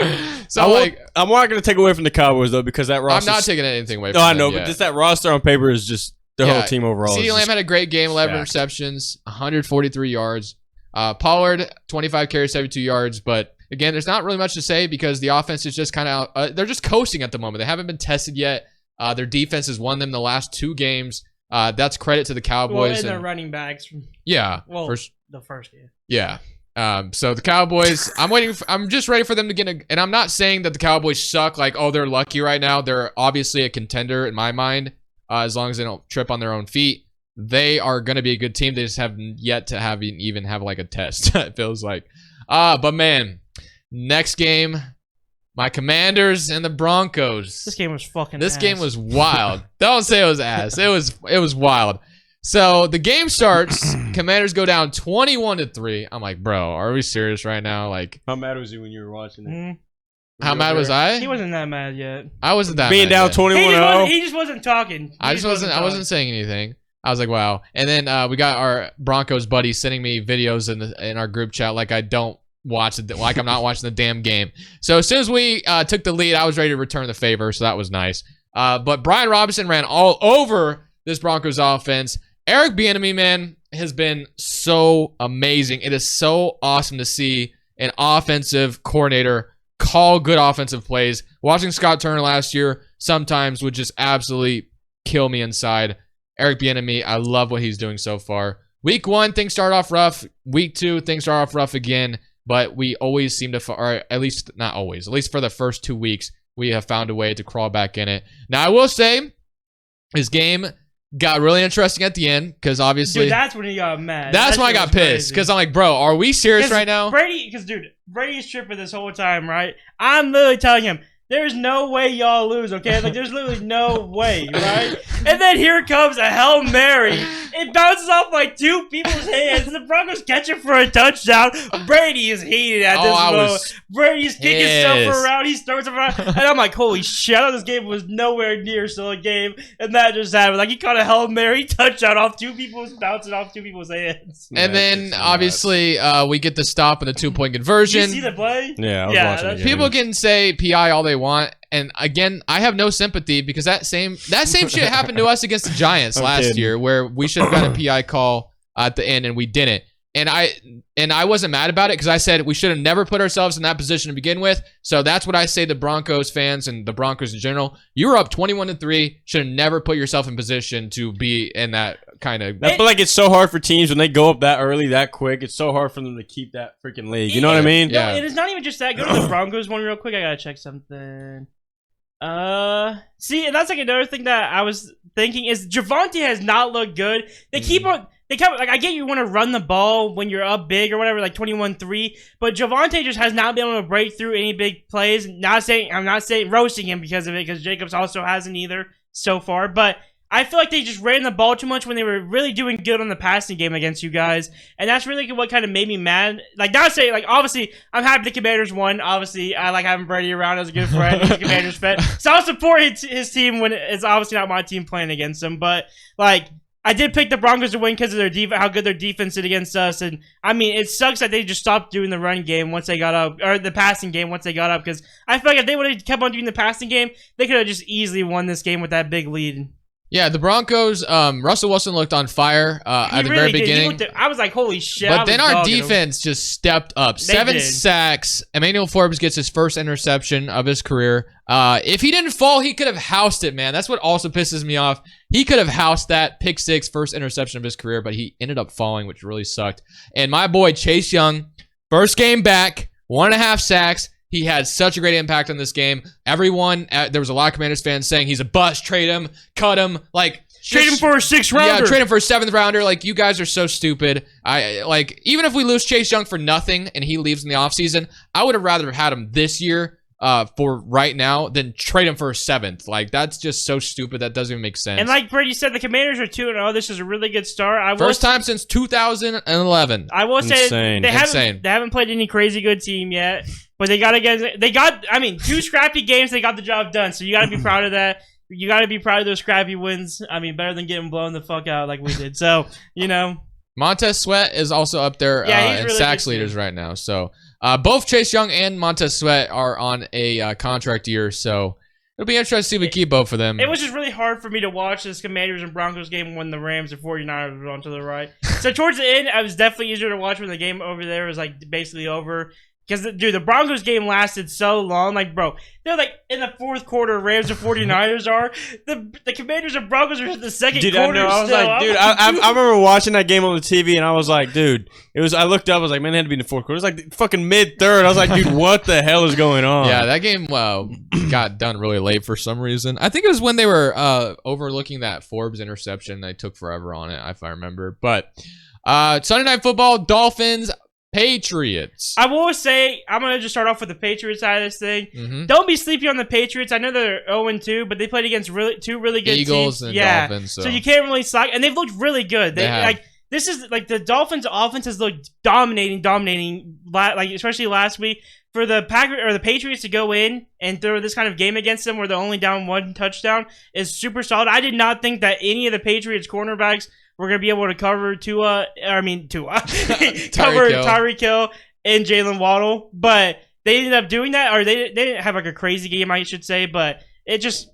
S1: So like,
S2: I'm not going to take away from the Cowboys though because that
S1: I'm
S2: roster.
S1: not taking anything away.
S2: No,
S1: from
S2: I know,
S1: them
S2: but
S1: yet.
S2: just that roster on paper is just their
S1: Yeah.
S2: whole team overall.
S1: CeeDee
S2: is
S1: Lamb
S2: just-
S1: had a great game, 11
S2: stacked.
S1: receptions, 143 yards. Pollard, 25 carries, 72 yards. But again, there's not really much to say because the offense is just kind of they're just coasting at the moment. They haven't been tested yet. Their defense has won them the last 2 games. That's credit to the
S3: Well,
S1: Cowboys.
S3: and their
S1: and,
S3: running backs.
S1: yeah,
S3: Well,
S1: first,
S3: the first game.
S1: yeah. So the Cowboys, I'm just ready for them to get and I'm not saying that the Cowboys suck. Like, oh, they're lucky right now. They're obviously a contender in my mind. As long as they don't trip on their own feet, they are going to be a good team. They just have yet to even have like a test. It feels like. But man, next game, my Commanders and the Broncos.
S3: This game was fucking.
S1: This
S3: ass.
S1: game was wild. Don't say it was ass. It was wild. So the game starts. Commanders go down 21-3. I'm like, bro, are we serious right now? Like,
S2: How mad was you when you were watching it?
S3: Mhm.
S1: how mad was I?
S3: He wasn't that mad yet.
S1: I wasn't that
S2: Being
S1: mad
S2: down
S1: yet.
S2: 21-0.
S3: He just wasn't talking.
S1: I wasn't saying anything. I was like, wow. And then we got our Broncos buddy sending me videos in our group chat like I don't watch it, like I'm not watching the damn game. So as soon as we took the lead, I was ready to return the favor, so that was nice. But Brian Robinson ran all over this Broncos offense. Eric Bieniemy, man, has been so amazing. It is so awesome to see an offensive coordinator call good offensive plays. Watching Scott Turner last year sometimes would just absolutely kill me inside. Eric Bieniemy, I love what he's doing so far. Week 1, things start off rough. Week 2, things start off rough again. But we always seem to, or at least not always, at least for the first 2 weeks, we have found a way to crawl back in it. Now, I will say, his game got really interesting at the end because obviously
S3: Dude, that's when he got mad.
S1: that's
S3: That
S1: when I
S3: shit
S1: got
S3: was
S1: pissed
S3: crazy.
S1: because I'm like, bro, are we serious right now?
S3: Brady's tripping this whole time, right? I'm literally telling him, there's no way y'all lose, okay? Like, there's literally no way, right? And then here comes a Hail Mary. It bounces off like 2 people's hands, and the Broncos catch it for a touchdown. Brady is heated at this
S1: I
S3: moment.
S1: was
S3: Brady's kicking stuff
S1: pissed.
S3: around. He starts around. And I'm like, holy shit, I thought this game was nowhere near still a game. And that just happened. Like, he caught a Hail Mary touchdown off 2 people's, bouncing off 2 people's hands.
S1: And then obviously we get the stop and the 2-point
S3: Did
S1: conversion.
S3: you see the play?
S2: Yeah, I was
S3: Yeah,
S2: watching
S3: that's-
S2: the game.
S1: People can say PI all they want, and again, I have no sympathy because that same shit happened to us against the Giants
S2: I'm
S1: last
S2: kidding.
S1: year, where we should have got a PI call at the end and we didn't. And I wasn't mad about it because I said we should have never put ourselves in that position to begin with. So that's what I say to Broncos fans and the Broncos in general. You were up 21-3. Should have never put yourself in position to be in that kind of.
S2: I feel like it's so hard for teams when they go up that early, that quick. It's so hard for them to keep that freaking lead. You know what I mean?
S1: Yeah.
S3: No, and it's not even just that. Go to the Broncos one real quick. I gotta check something. See, and that's like another thing that I was thinking is Javonte has not looked good. They keep on. They kept like I get you want to run the ball when you're up big or whatever, like 21-3, but Javonte just has not been able to break through any big plays. I'm not saying roasting him because of it, because Jacobs also hasn't either so far. But I feel like they just ran the ball too much when they were really doing good on the passing game against you guys, and that's really what kind of made me mad. Like, not saying, like, obviously I'm happy the Commanders won. Obviously I like having Brady around as a good friend. He's a Commanders fan, so I'll support his team when it's obviously not my team playing against him. But like, I did pick the Broncos to win because of their how good their defense did against us. And I mean, it sucks that they just stopped doing the run game once they got up, or the passing game once they got up. Because I feel like if they would have kept on doing the passing game, they could have just easily won this game with that big lead.
S1: Yeah, the Broncos, Russell Wilson looked on fire at the very beginning.
S3: I was like, holy shit.
S1: But then our defense just stepped up. 7 sacks. Emmanuel Forbes gets his first interception of his career. If he didn't fall, he could have housed it, man. That's what also pisses me off. He could have housed that pick 6, first interception of his career, but he ended up falling, which really sucked. And my boy, Chase Young, first game back, 1.5 sacks. He had such a great impact on this game. Everyone, there was a lot of Commanders fans saying he's a bust, trade him, cut him, like
S3: trade him for a 6th rounder.
S1: Yeah, trade him for a 7th rounder. Like, you guys are so stupid. Even if we lose Chase Young for nothing and he leaves in the offseason, I would have rather had him this year for right now than trade him for a 7th. Like, that's just so stupid. That doesn't even make sense.
S3: And like Brady said, the Commanders are 2-0. This is a really good start.
S1: First time since 2011.
S3: I will say they
S1: Insane.
S3: haven't played any crazy good team yet. But they got 2 scrappy games. They got the job done. So you got to be proud of that. You got to be proud of those scrappy wins. I mean, better than getting blown the fuck out like we did. So,
S1: Montez Sweat is also up there in really sacks leaders right now. So both Chase Young and Montez Sweat are on a contract year. So it'll be interesting to see if we keep both of them.
S3: It was just really hard for me to watch this Commanders and Broncos game when the Rams and 49ers were on to the right. So towards the end, it was definitely easier to watch when the game over there was like basically over. Because, dude, the Broncos game lasted so long. Like, bro, they're like in the 4th quarter, Rams and 49ers are. The Commanders and Broncos are in the 2nd quarter.
S2: I know. I was like, dude, I remember watching that game on the TV, and I was like, dude, I looked up, I was like, man, it had to be in the 4th quarter. It was like fucking mid-3rd. I was like, dude, what the hell is going on?
S1: Yeah, that game got done really late for some reason. I think it was when they were overlooking that Forbes interception. They took forever on it, if I remember. But Sunday Night Football, Dolphins, Patriots.
S3: I will say, I'm going to just start off with the Patriots side of this thing.
S1: Mm-hmm.
S3: Don't be sleepy on the Patriots. I know they're 0-2, but they played against two really good
S1: Eagles
S3: teams.
S1: And Dolphins.
S3: So you can't really slack. And they've looked really good. This is like the Dolphins' offense has looked dominating, like especially last week. For the Patriots to go in and throw this kind of game against them where they're only down 1 touchdown is super solid. I did not think that any of the Patriots cornerbacks were going to be able to cover cover Tyreek Hill and Jalen Waddle, but they ended up doing that, or they didn't have like a crazy game, I should say, but it just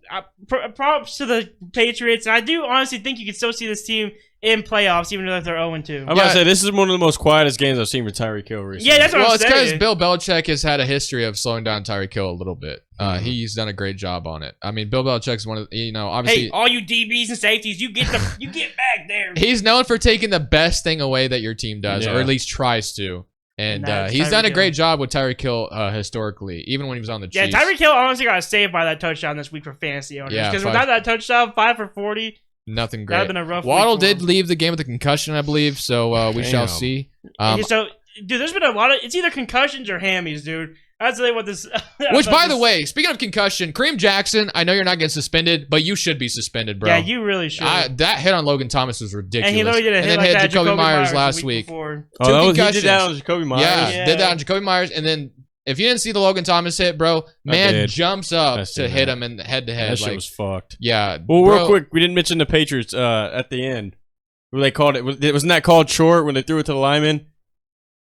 S3: props to the Patriots, and I do honestly think you can still see this team in playoffs, even though they're 0-2.
S2: I'm about to say, this is one of the most quietest games I've seen for Tyreek Hill recently.
S3: Yeah, that's what I'm saying.
S1: Well, it's because Bill Belichick has had a history of slowing down Tyreek Hill a little bit. He's done a great job on it. I mean, Bill Belichick's one of obviously.
S3: Hey, all you DBs and safeties, you get back there.
S1: He's known for taking the best thing away that your team does, or at least tries to. And he's done a great job with Tyreek Hill historically, even when he was on the Chiefs.
S3: Yeah, Tyreek Hill honestly got saved by that touchdown this week for fantasy owners. Because without that touchdown, 5 for 40.
S1: Nothing great.
S3: That'd been a rough
S1: Waddle did leave the game with a concussion, I believe, so we shall see.
S3: So, dude, there's been a lot of... It's either concussions or hammies, dude. That's really what this...
S1: Which, by the way, speaking of concussion, Kareem Jackson, I know you're not getting suspended, but you should be suspended, bro.
S3: Yeah, you really should.
S1: That hit on Logan Thomas was ridiculous.
S3: And he literally did a hit like that
S1: Jacoby Myers last week.
S2: He did that on Jacoby Myers?
S1: Yeah, did that on Jacoby Myers, and then... If you didn't see the Logan Thomas hit, bro, man jumps up to hit him in head-to-head.
S2: That shit was fucked.
S1: Yeah.
S2: Well, real quick, we didn't mention the Patriots at the end. Where they called it. Wasn't that called short when they threw it to the lineman?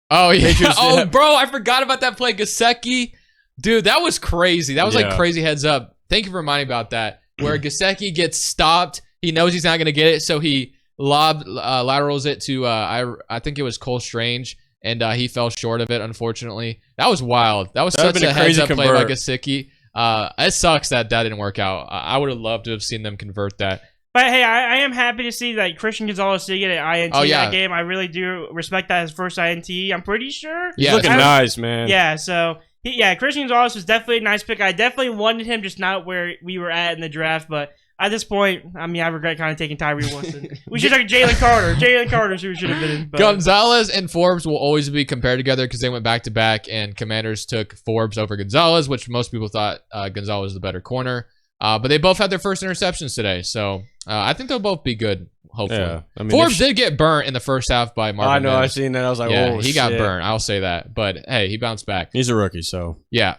S1: Oh, yeah. Bro, I forgot about that play. Gesicki. Dude, that was crazy. That was like crazy heads up. Thank you for reminding me about that. Where Gesicki gets stopped. He knows he's not going to get it, so he laterals it to, I think it was Cole Strange. And he fell short of it, unfortunately. That was wild. That was such a heads-up play by Gesicki. It sucks that didn't work out. I would have loved to have seen them convert that.
S3: But, hey, I am happy to see that Christian Gonzalez did get an INT that game. I really do respect that, his first INT, I'm pretty sure.
S2: He's looking nice, man.
S3: Yeah, so, Christian Gonzalez was definitely a nice pick. I definitely wanted him, just not where we were at in the draft, but... At this point, I mean, I regret kind of taking Tyree Wilson. We should take Jalen Carter. Jalen Carter's who should have been in. But.
S1: Gonzalez and Forbes will always be compared together because they went back-to-back, and Commanders took Forbes over Gonzalez, which most people thought Gonzalez was the better corner. But they both had their first interceptions today, so I think they'll both be good, hopefully. Yeah, I mean, Forbes did get burnt in the first half by Marvin
S2: I know,
S1: Mims.
S2: I seen that. I was like,
S1: he got burnt. I'll say that. But, hey, he bounced back.
S2: He's a rookie, so.
S1: Yeah.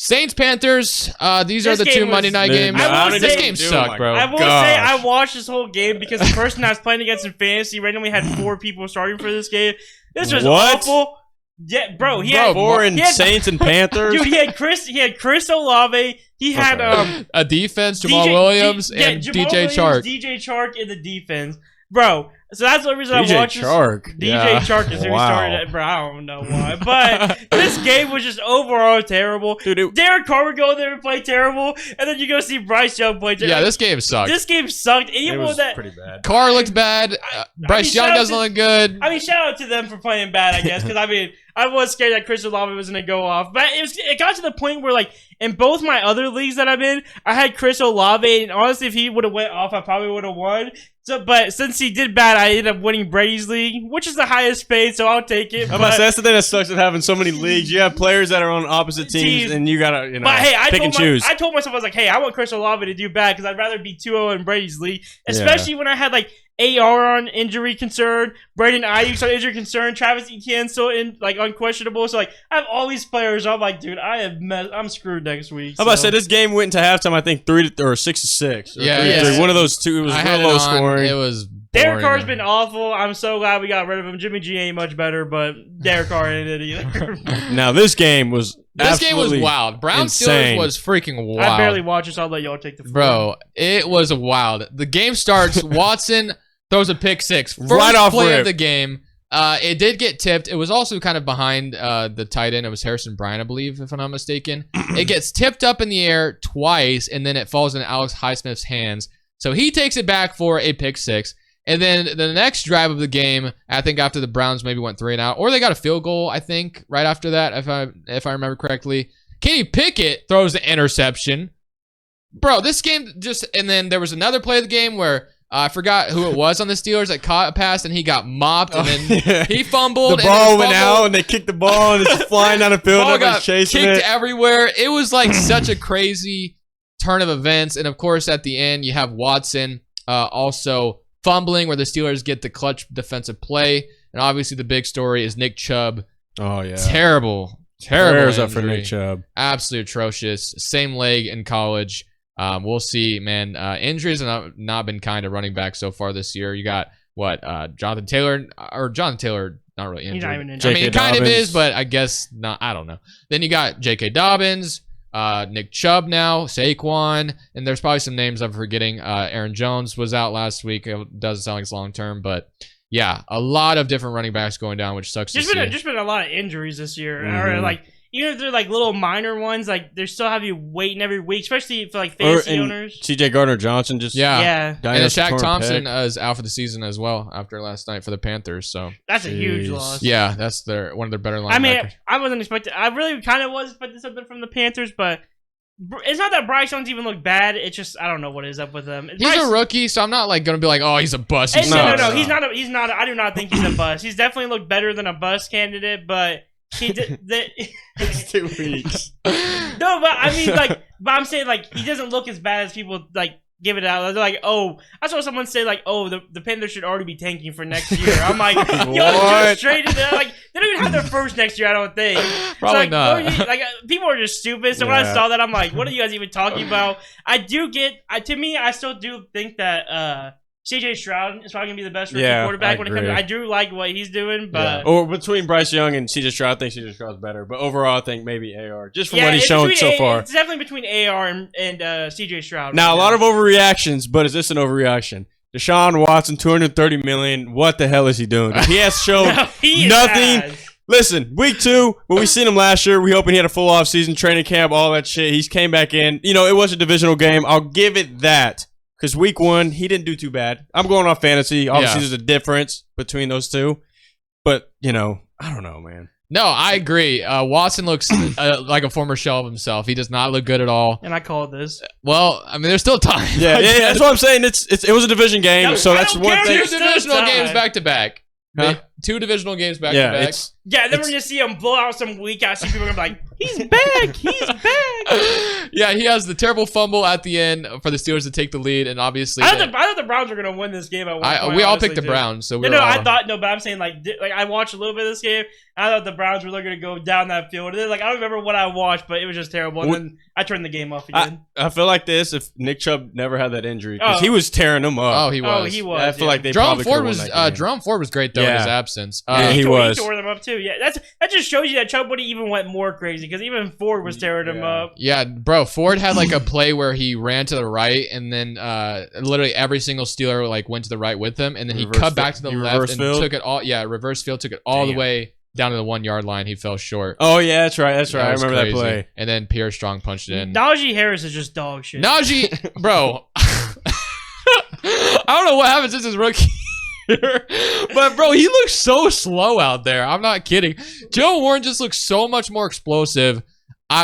S1: Saints Panthers. These are
S3: This
S1: the
S3: game
S1: two Monday
S3: was-
S1: night
S2: Man,
S1: games.
S3: I will
S1: This
S3: say-
S1: game
S2: Oh
S1: sucked,
S2: my
S1: bro.
S3: I will
S2: gosh.
S3: say I watched this whole game because the person I was playing against in fantasy randomly had 4 people starting for this game. This was
S2: What?
S3: awful. Yeah, bro. He
S1: Bro,
S3: had
S2: Foreign
S3: he had-
S2: Saints and Panthers.
S3: Dude, he had Chris Olave. He had
S1: A defense, Jamal
S3: DJ
S1: Williams,
S3: yeah,
S1: and
S3: Jamal
S1: DJ
S3: Williams,
S1: Chark.
S3: DJ Chark in the defense, bro. So that's the reason I
S2: DJ
S3: watched
S2: Chark.
S3: this. DJ
S1: Yeah.
S3: Chark is who
S2: Wow.
S3: started it, bro. I don't know why, but this game was just overall terrible.
S2: Dude,
S3: Derek Carr would go there and play terrible, and then you go see Bryce Young play terrible.
S1: Yeah, this game sucked.
S3: This game sucked.
S2: it
S3: Even
S2: was
S3: that,
S2: pretty bad.
S1: Carr looked bad. Bryce Young
S3: shout out
S1: doesn't
S3: to-
S1: look good.
S3: I mean, shout out to them for playing bad, I guess, because I mean, I was scared that Chris Olave was gonna go off, but it got to the point where like in both my other leagues that I'm in, I had Chris Olave, and honestly, if he would have went off, I probably would have won. So, but since he did bad, I ended up winning Brady's league, which is the highest paid, so I'll take it.
S2: I'm about to say, that's the thing that sucks with having so many leagues. You have players that are on opposite teams, and you gotta,
S3: But hey,
S2: pick and choose.
S3: I told myself, I was like, hey, I want Chris Olave to do bad because I'd rather be 2-0 in Brady's league, especially when I had like AR on injury concern, Braden Ayuk on injury concern, Travis Etienne still in like unquestionable. So like I have all these players. I'm like, dude, I'm screwed next week.
S2: I'm about to
S3: so.
S2: say this game went into halftime. I think 6-6. Or
S1: Yeah,
S2: 3-3.
S3: yeah.
S2: One of those two. It was
S1: I
S2: real
S1: had it
S2: low
S1: on.
S2: scoring.
S1: It was
S3: Derek
S1: boring.
S3: Carr's been awful. I'm so glad we got rid of him. Jimmy G ain't much better, but Derek Carr ain't it either.
S2: Now this game was
S1: This game was
S2: absolutely
S1: wild. Brown
S2: insane.
S1: Steelers was freaking wild.
S3: I barely watch it, so I'll let y'all take the floor.
S1: Bro, it was wild. The game starts. Watson throws a pick six. First
S2: Right off
S1: play
S2: rip.
S1: of the game. It did get tipped. It was also kind of behind the tight end. It was Harrison Bryant, I believe, if I'm not mistaken. It gets tipped up in the air twice, and then it falls into Alex Highsmith's hands. So he takes it back for a pick six. And then the next drive of the game, I think after the Browns maybe went 3 and out, or they got a field goal, I think, right after that, if I remember correctly. Kenny Pickett throws the interception. Bro, this game just... And then there was another play of the game where I forgot who it was on the Steelers that caught a pass, and he got mopped, and then
S2: Yeah.
S1: he fumbled.
S2: The
S1: and
S2: ball
S1: his
S2: went
S1: fumble-
S2: out, and they kicked the ball, and it's flying down the field.
S1: ball
S2: Everybody's
S1: got
S2: chasing
S1: kicked
S2: it.
S1: everywhere. It was like such a crazy turn of events. And of course, at the end, you have Watson also fumbling where the Steelers get the clutch defensive play. And obviously, the big story is Nick Chubb.
S2: Oh, yeah.
S1: Terrible
S2: Prayers up for
S1: injury.
S2: Nick Chubb.
S1: Absolutely atrocious. Same leg in college. We'll see, man. Injuries have not been kind of running back so far this year. You got Jonathan Taylor, not really injured.
S3: He's not even
S1: I
S3: injured.
S1: mean, he
S2: J.K.
S1: kind of
S2: Dobbins.
S1: is, but I guess not. I don't know. Then you got J.K. Dobbins, Nick Chubb now, Saquon, and there's probably some names I'm forgetting. Aaron Jones was out last week. It doesn't sound like it's long term, but yeah, a lot of different running backs going down, which sucks to see.
S3: Just been a lot of injuries this year.
S2: Mhm.
S3: Or like even if they're like little minor ones, like they still have you waiting every week, especially for like
S2: Or,
S3: fantasy
S2: and
S3: owners.
S2: C.J. Gardner-Johnson just
S1: Yeah.
S3: Yeah,
S1: And
S2: diagnosed a
S1: Shaq
S2: torn
S1: Thompson
S2: pec.
S1: is out for the season as well after last night for the Panthers. So
S3: that's a huge
S2: Jeez.
S3: loss.
S1: yeah, that's one of their better linebackers.
S3: I mean, I wasn't expecting. I really kind of was expecting something from the Panthers, but it's not that Bryce Young's even look bad. It's just I don't know what is up with him.
S1: he's a rookie, so I'm not like gonna be like, oh, he's a bust. He
S3: No,
S1: sucks.
S3: He's not. He's not. I do not think he's a bust. He's definitely looked better than a bust candidate, but he did.
S2: It's 2 weeks.
S3: No, but I mean, like, but I'm saying, like, he doesn't look as bad as people, like, give it out. They're like, oh, I saw someone say, like, oh, the Panthers should already be tanking for next year. I'm like, yo,
S2: What?
S3: just traded. Like, they don't even have their first next year, I don't think.
S1: Probably
S3: like,
S1: not.
S3: People are just stupid. So when I
S2: Yeah.
S3: saw that, I'm like, what are you guys even talking about? To me, I still do think that, CJ Stroud is probably gonna be the best rookie
S2: Yeah,
S3: quarterback
S2: I
S3: when it comes.
S2: agree.
S3: I do like what he's doing,
S2: Yeah.
S3: but
S2: Or between Bryce Young and C.J. Stroud, I think C.J. Stroud's better. But overall, I think maybe AR. Just from what he's
S3: it's
S2: shown
S3: between
S2: so far.
S3: It's definitely between AR and CJ Stroud.
S2: Now,
S3: right
S2: a lot of overreactions, but is this an overreaction? Deshaun Watson, $230 million. What the hell is he doing? He has shown
S3: No, he is
S2: nothing.
S3: ass.
S2: Listen, week 2, when we seen him last year, we hoping he had a full off-season training camp, all that shit. He's came back in. You know, it was a divisional game. I'll give it that. Because week 1, he didn't do too bad. I'm going off fantasy. Obviously,
S1: Yeah.
S2: there's a difference between those two. But, you know, I don't know, man.
S1: No, I agree. Watson looks like a former shell of himself. He does not look good at all.
S3: And I called this.
S1: Well, I mean, there's still time.
S2: Yeah, that's what I'm saying. It was a division game,
S3: No,
S2: so
S3: I
S2: that's
S3: don't
S2: one
S3: care.
S2: thing.
S1: Two
S3: There's
S1: divisional
S3: still
S1: games
S3: time.
S1: back to back.
S2: Huh?
S1: 2 divisional games back
S2: Yeah,
S1: to back.
S3: Yeah, then we're gonna see him blow out some weak ass. People are gonna be like, "He's back, he's back."
S1: Yeah, he has the terrible fumble at the end for the Steelers to take the lead, and obviously,
S3: I thought the Browns were gonna win this game. At one point,
S1: we all
S3: honestly,
S1: picked the
S3: too.
S1: Browns. So we
S3: No,
S1: were all,
S3: I thought no, but I'm saying like I watched a little bit of this game. And I thought the Browns were gonna go down that field. And then, like I don't remember what I watched, but it was just terrible. And then I turned the game off again.
S2: I feel like this if Nick Chubb never had that injury because he was tearing them up.
S1: Oh, he was.
S3: He was.
S2: I feel like they
S1: Jerome
S2: probably
S1: Ford
S2: could've
S1: was
S2: won that game.
S1: Jerome Ford was great though in his
S2: Yeah.
S1: absence.
S2: He was.
S3: He tore them up too. Yeah, that just shows you that Chubb would even went more crazy because even Ford was tearing him up.
S1: Yeah, bro. Ford had like a play where he ran to the right, and then literally every single Steeler like went to the right with him, and then he cut back to the left and took it all. Yeah, reverse field, took it all the way down to the 1 yard line. He fell short.
S2: Oh yeah, that's right. That's right. I
S1: was
S2: remember
S1: crazy.
S2: that play.
S1: And then Pierre Strong punched it in.
S3: Najee Harris is just dog shit.
S1: Najee, bro. I don't know what happened since his rookie year, but bro, he looks so slow out there. I'm not kidding. Joe Warren just looks so much more explosive.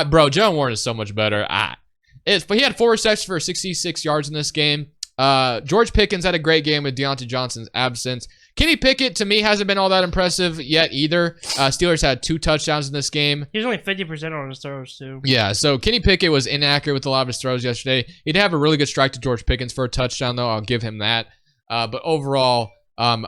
S1: Bro, Joe Warren is so much better. But he had 4 receptions for 66 yards in this game. George Pickens had a great game with Deontay Johnson's absence. Kenny Pickett, to me, hasn't been all that impressive yet either. Steelers had 2 touchdowns in this game.
S3: He was only 50% on his throws, too.
S1: Yeah, so Kenny Pickett was inaccurate with a lot of his throws yesterday. He did have a really good strike to George Pickens for a touchdown, though. I'll give him that. But overall,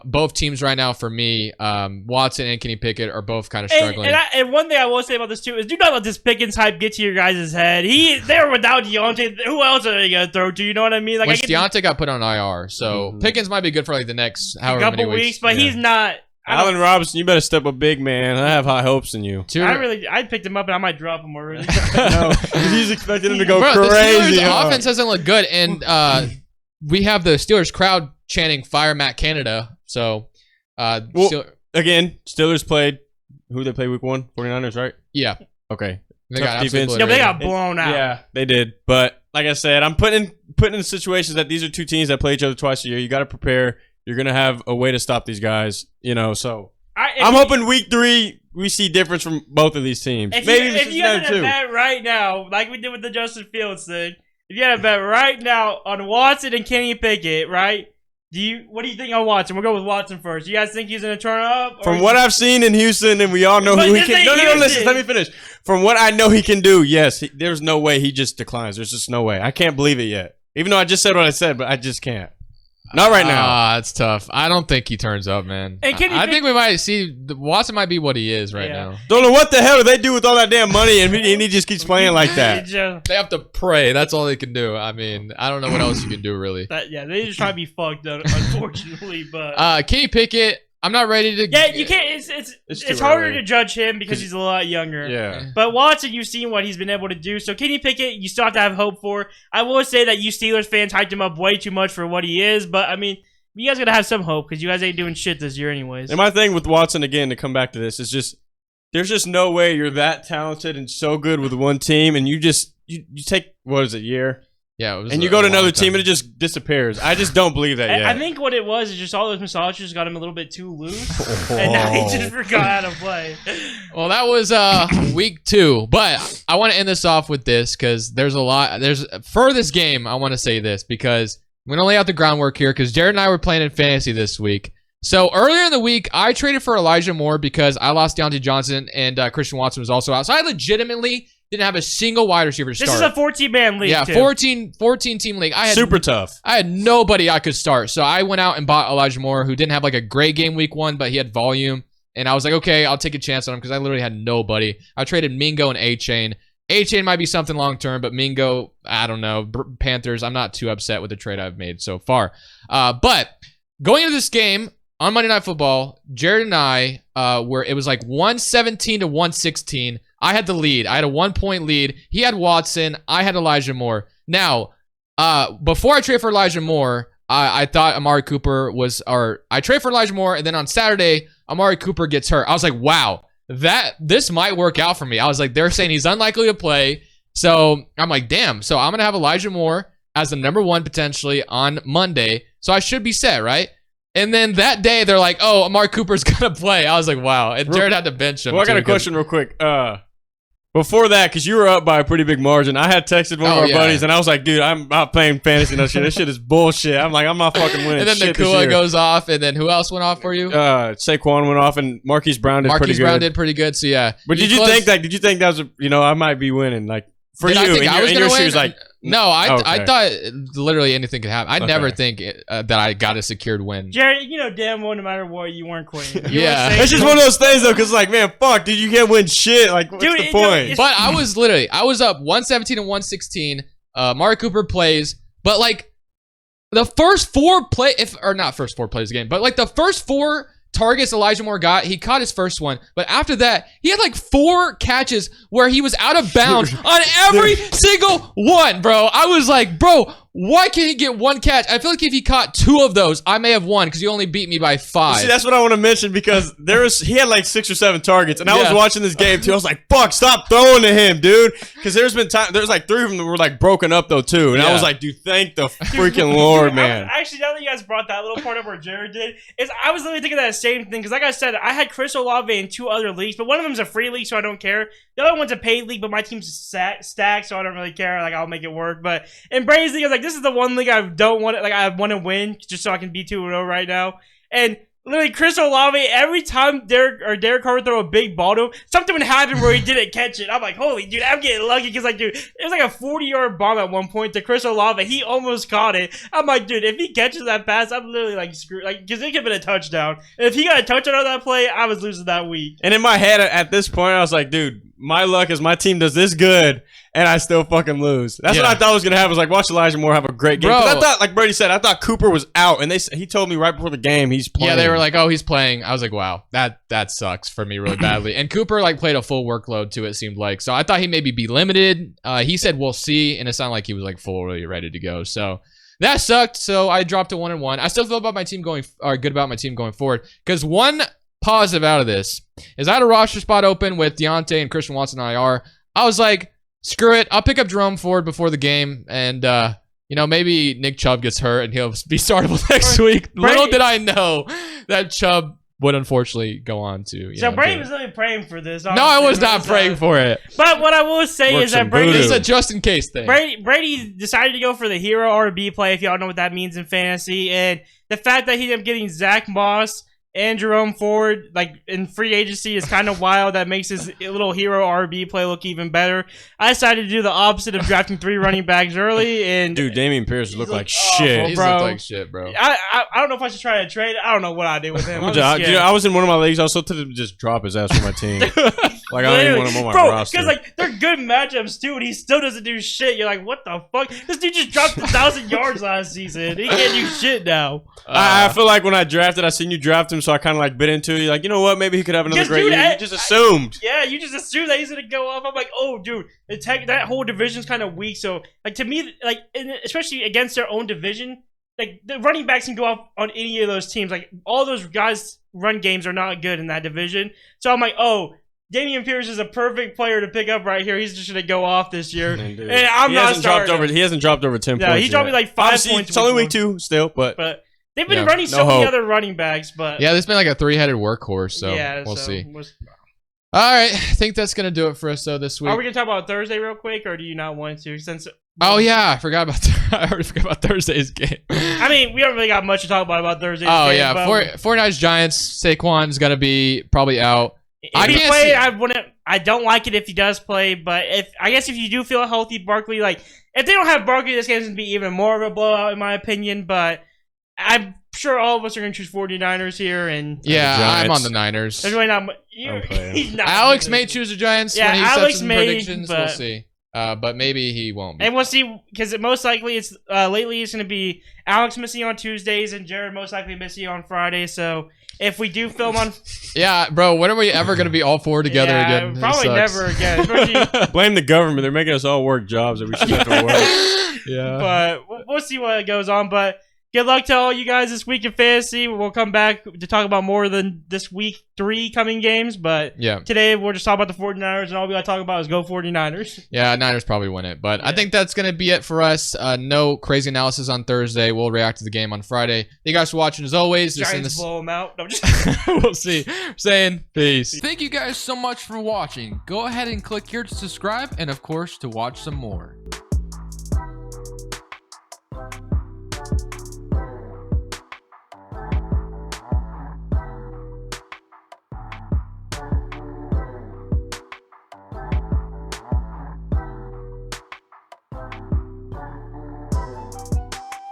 S1: both teams right now for me, Watson and Kenny Pickett are both kind of struggling.
S3: And one thing I will say about this, too, is do not let this Pickens hype get to your guys' head. They're without Deontay. Who else are they going to throw to? You know what I mean? Like,
S1: Deontay got put on IR, so Pickens might be good for like the next however many weeks.
S3: But he's not.
S2: Allen Robinson, you better step up big, man. I have high hopes in you.
S3: I picked him up and I might drop him already.
S2: No, he's expecting him to go
S1: Bro,
S2: crazy.
S1: The Steelers' offense doesn't look good, and we have the Steelers crowd chanting "Fire Matt Canada." So,
S2: again, Steelers played. Who they play week 1? 49ers, right?
S1: Yeah.
S2: Okay.
S1: They
S2: Tough
S1: got
S2: defense.
S1: absolutely
S3: Yeah, they
S1: obliterated.
S3: got blown out.
S2: Yeah, they did. But like I said, I'm putting in situations that these are 2 teams that play each other twice a year. You got to prepare. You're gonna have a way to stop these guys. You know, so I'm hoping week 3 we see difference from both of these teams.
S3: If you had a bet right now, like we did with the Justin Fields thing, if you had a bet right now on Watson and Kenny Pickett, right? What do you think on Watson? We'll go with Watson first. You guys think he's gonna turn up?
S2: From what I've seen in Houston, and we all know who he can. No, listen. Let me finish. From what I know he can do, yes. There's no way he just declines. There's just no way. I can't believe it yet. Even though I just said what I said, but I just can't. Not right now.
S1: It's tough. I don't think he turns up, man.
S3: And
S1: I think we might see Watson might be what he is right now.
S2: Don't know what the hell do they do with all that damn money, and he just keeps playing like that.
S1: They have to pray. That's all they can do. I mean, I don't know what else you can do really.
S3: They just try to be fucked up, unfortunately. But
S1: Kenny Pickett, I'm not ready to.
S3: Yeah, you can't. It's harder to judge him because he's a lot younger.
S2: Yeah.
S3: But Watson, you've seen what he's been able to do. So Kenny Pickett, you still have to have hope for. I will say that you Steelers fans hyped him up way too much for what he is. But I mean, you guys gotta have some hope because you guys ain't doing shit this year, anyways.
S2: And my thing with Watson again, to come back to this, is just there's just no way you're that talented and so good with one team, and you take what is it, year?
S1: Yeah,
S2: and you go to another team and it just disappears. I just don't believe that yet.
S3: I think what it was is just all those massages got him a little bit too loose, and now he just forgot how to play.
S1: Well, that was week 2, but I want to end this off with this because there's a lot. For this game, I want to say this because I'm going to lay out the groundwork here because Jared and I were playing in fantasy this week. So earlier in the week, I traded for Elijah Moore because I lost Deontay Johnson and Christian Watson was also out. So I legitimately didn't have a single wide receiver to start.
S3: This is a 14-man league,
S1: yeah,
S3: too.
S1: 14-team league. I had
S2: super tough.
S1: I had nobody I could start. So I went out and bought Elijah Moore, who didn't have like a great game week 1, but he had volume. And I was like, okay, I'll take a chance on him because I literally had nobody. I traded Mingo and A-Chain. A-Chain might be something long-term, but Mingo, I don't know. Panthers, I'm not too upset with the trade I've made so far. But going into this game, on Monday Night Football, Jared and I it was like 117 to 116. I had the lead. I had a 1-point lead. He had Watson. I had Elijah Moore. Now, before I traded for Elijah Moore, I thought Amari Cooper I traded for Elijah Moore, and then on Saturday, Amari Cooper gets hurt. I was like, wow, this might work out for me. I was like, they're saying he's unlikely to play. So I'm like, damn. So I'm going to have Elijah Moore as the number 1 potentially on Monday. So I should be set, right? And then that day, they're like, oh, Amari Cooper's going to play. I was like, wow. And Jared had to bench him.
S2: Well, I got a question real quick. What Before that, because you were up by a pretty big margin, I had texted one of our buddies, and I was like, dude, I'm not playing fantasy no shit. This shit is bullshit. I'm like, I'm not fucking winning.
S1: And then
S2: shit
S1: Nakua goes off, and then who else went off for you?
S2: Saquon went off, and Marquise Brown did pretty good.
S1: Marquise Brown did pretty good, so yeah.
S2: But did you think that was, I might be winning? Like, for
S1: Did
S2: you,
S1: I think I was
S2: in your
S1: gonna win?
S2: shoes, like,
S1: no, I
S2: okay.
S1: thought literally anything could happen. I never
S2: Okay.
S1: think that I got a secured win.
S3: Jared, you know damn well no matter what, you weren't quitting.
S1: Yeah.
S2: It's just one of those things though, because like, man, fuck, dude, you can't win shit. Like, what's
S3: Dude,
S2: the
S3: you know,
S2: point?
S1: But I was up 117 and 116. Mari Cooper plays, but like the first four plays of the game, but like the first four targets Elijah Moore got, he caught his first one, but after that he had like 4 catches where he was out of bounds on every single one, bro. I was like, bro, why can't he get 1 catch? I feel like if he caught 2 of those, I may have won because you only beat me by 5.
S2: See, that's what I want to mention because he had like 6 or 7 targets, and I was watching this game too. I was like, "Fuck, stop throwing to him, dude!" Because there's like 3 of them that were like broken up though too, and I was like, "Dude, thank the freaking Lord, man."
S3: Actually, now that you guys brought that little part up where Jared did, I was literally thinking that same thing because, like I said, I had Chris Olave in 2 other leagues, but one of them's a free league, so I don't care. The other one's a paid league, but my team's stacked, so I don't really care. Like, I'll make it work. But in Brady's league, I was like, this is the one league I don't want it. Like, I want to win just so I can be 2-0 right now. And literally, Chris Olave, every time Derek Carr would throw a big ball to him, something would happen where he didn't catch it. I'm like, holy dude, I'm getting lucky because, like, dude, it was like a 40-yard bomb at one point to Chris Olave. He almost caught it. I'm like, dude, if he catches that pass, I'm literally like screwed. Like, because it could have been a touchdown. And if he got a touchdown on that play, I was losing that week.
S2: And in my head at this point, I was like, dude, my luck is my team does this good, and I still fucking lose. That's what I thought was gonna happen. Was like, watch Elijah Moore have a great game. 'Cause I thought, like Brady said, I thought Cooper was out, and he told me right before the game he's playing.
S1: Yeah, they were like, "Oh, he's playing." I was like, "Wow, that sucks for me really badly." And Cooper like played a full workload too. It seemed like, so I thought he maybe be limited. He said we'll see, and it sounded like he was like fully ready to go. So that sucked. So I dropped to 1-1. I still feel about my team good about my team going forward because one positive out of this is I had a roster spot open with Deontay and Christian Watson on IR. I was like, screw it. I'll pick up Jerome Ford before the game. And, maybe Nick Chubb gets hurt and he'll be startable next week. Little did I know that Chubb would unfortunately go on to.
S3: So Brady was literally praying for this.
S1: No, I was not praying for it.
S3: But what I will say is that Brady...
S1: It's a just-in-case thing.
S3: Brady decided to go for the hero RB play, if y'all know what that means in fantasy. And the fact that he ended up getting Zach Moss and Jerome Ford, like, in free agency is kind of wild. That makes his little hero RB play look even better. I decided to do the opposite of drafting 3 running backs early. And
S2: dude, Damian Pierce looked like shit.
S1: He looked like shit, bro.
S3: I don't know if I should try to trade. I don't know what I did with him.
S2: I was in one of my leagues. I was so tempted to just drop his ass from my team. Like, I don't even want him on my roster.
S3: Because, like, they're good matchups, too, and he still doesn't do shit. You're like, what the fuck? This dude just dropped 1,000 yards last season. He can't do shit now.
S2: I feel like when I drafted, I seen you draft him, so I kind of, like, bit into it. You're like, you know what? Maybe he could have another great year. You just assumed.
S3: Yeah, you just assumed that he's going to go off. I'm like, oh, dude, that whole division's kind of weak. So, like, to me, like, especially against their own division, like, the running backs can go off on any of those teams. Like, all those guys' run games are not good in that division. So I'm like, oh, Damian Pierce is a perfect player to pick up right here. He's just going to go off this year. And I'm not starting.
S2: He hasn't dropped over 10 points.
S3: Yeah, he dropped me like 5 points.
S2: It's only week 2 still, but
S3: they've been running so many other running backs. But
S1: yeah, this has been like a 3-headed workhorse, so we'll see. All right, I think that's going to do it for us, though, this week.
S3: Are we going to talk about Thursday real quick, or do you not want to?
S1: Oh, yeah, I already forgot about Thursday's game.
S3: I mean, we don't really got much to talk about Thursday's game.
S1: Oh, yeah, 49ers Giants, Saquon's going to be probably out.
S3: If he plays, I don't like it if he does play, but I guess if you do feel healthy, Barkley, like, if they don't have Barkley, this game's going to be even more of a blowout, in my opinion, but I'm sure all of us are going to choose 49ers here. And
S1: yeah, I'm on the Niners.
S3: There's really not
S1: Alex may choose the Giants when he
S3: Alex
S1: sets some predictions. We'll see. But maybe he won't be.
S3: And we'll see, because most likely lately it's going to be Alex missing on Tuesdays and Jared most likely missing on Fridays, so... If we do film on...
S1: Yeah, bro, when are we ever going to be all 4 together again?
S3: Probably never again.
S2: Blame the government. They're making us all work jobs that we shouldn't have to work.
S3: Yeah. But we'll see what goes on. But Good luck to all you guys this week in fantasy. We'll come back to talk about more than this week 3 coming games. But
S1: Yeah.
S3: today we're just talking about the 49ers, and all we got to talk about is go 49ers.
S1: Yeah, Niners probably win it. But I think that's going to be it for us. No crazy analysis on Thursday. We'll react to the game on Friday. Thank you guys for watching as always.
S3: Giants blow them out. No, I'm just
S1: We'll see. Saying peace.
S4: Thank you guys so much for watching. Go ahead and click here to subscribe and, of course, to watch some more.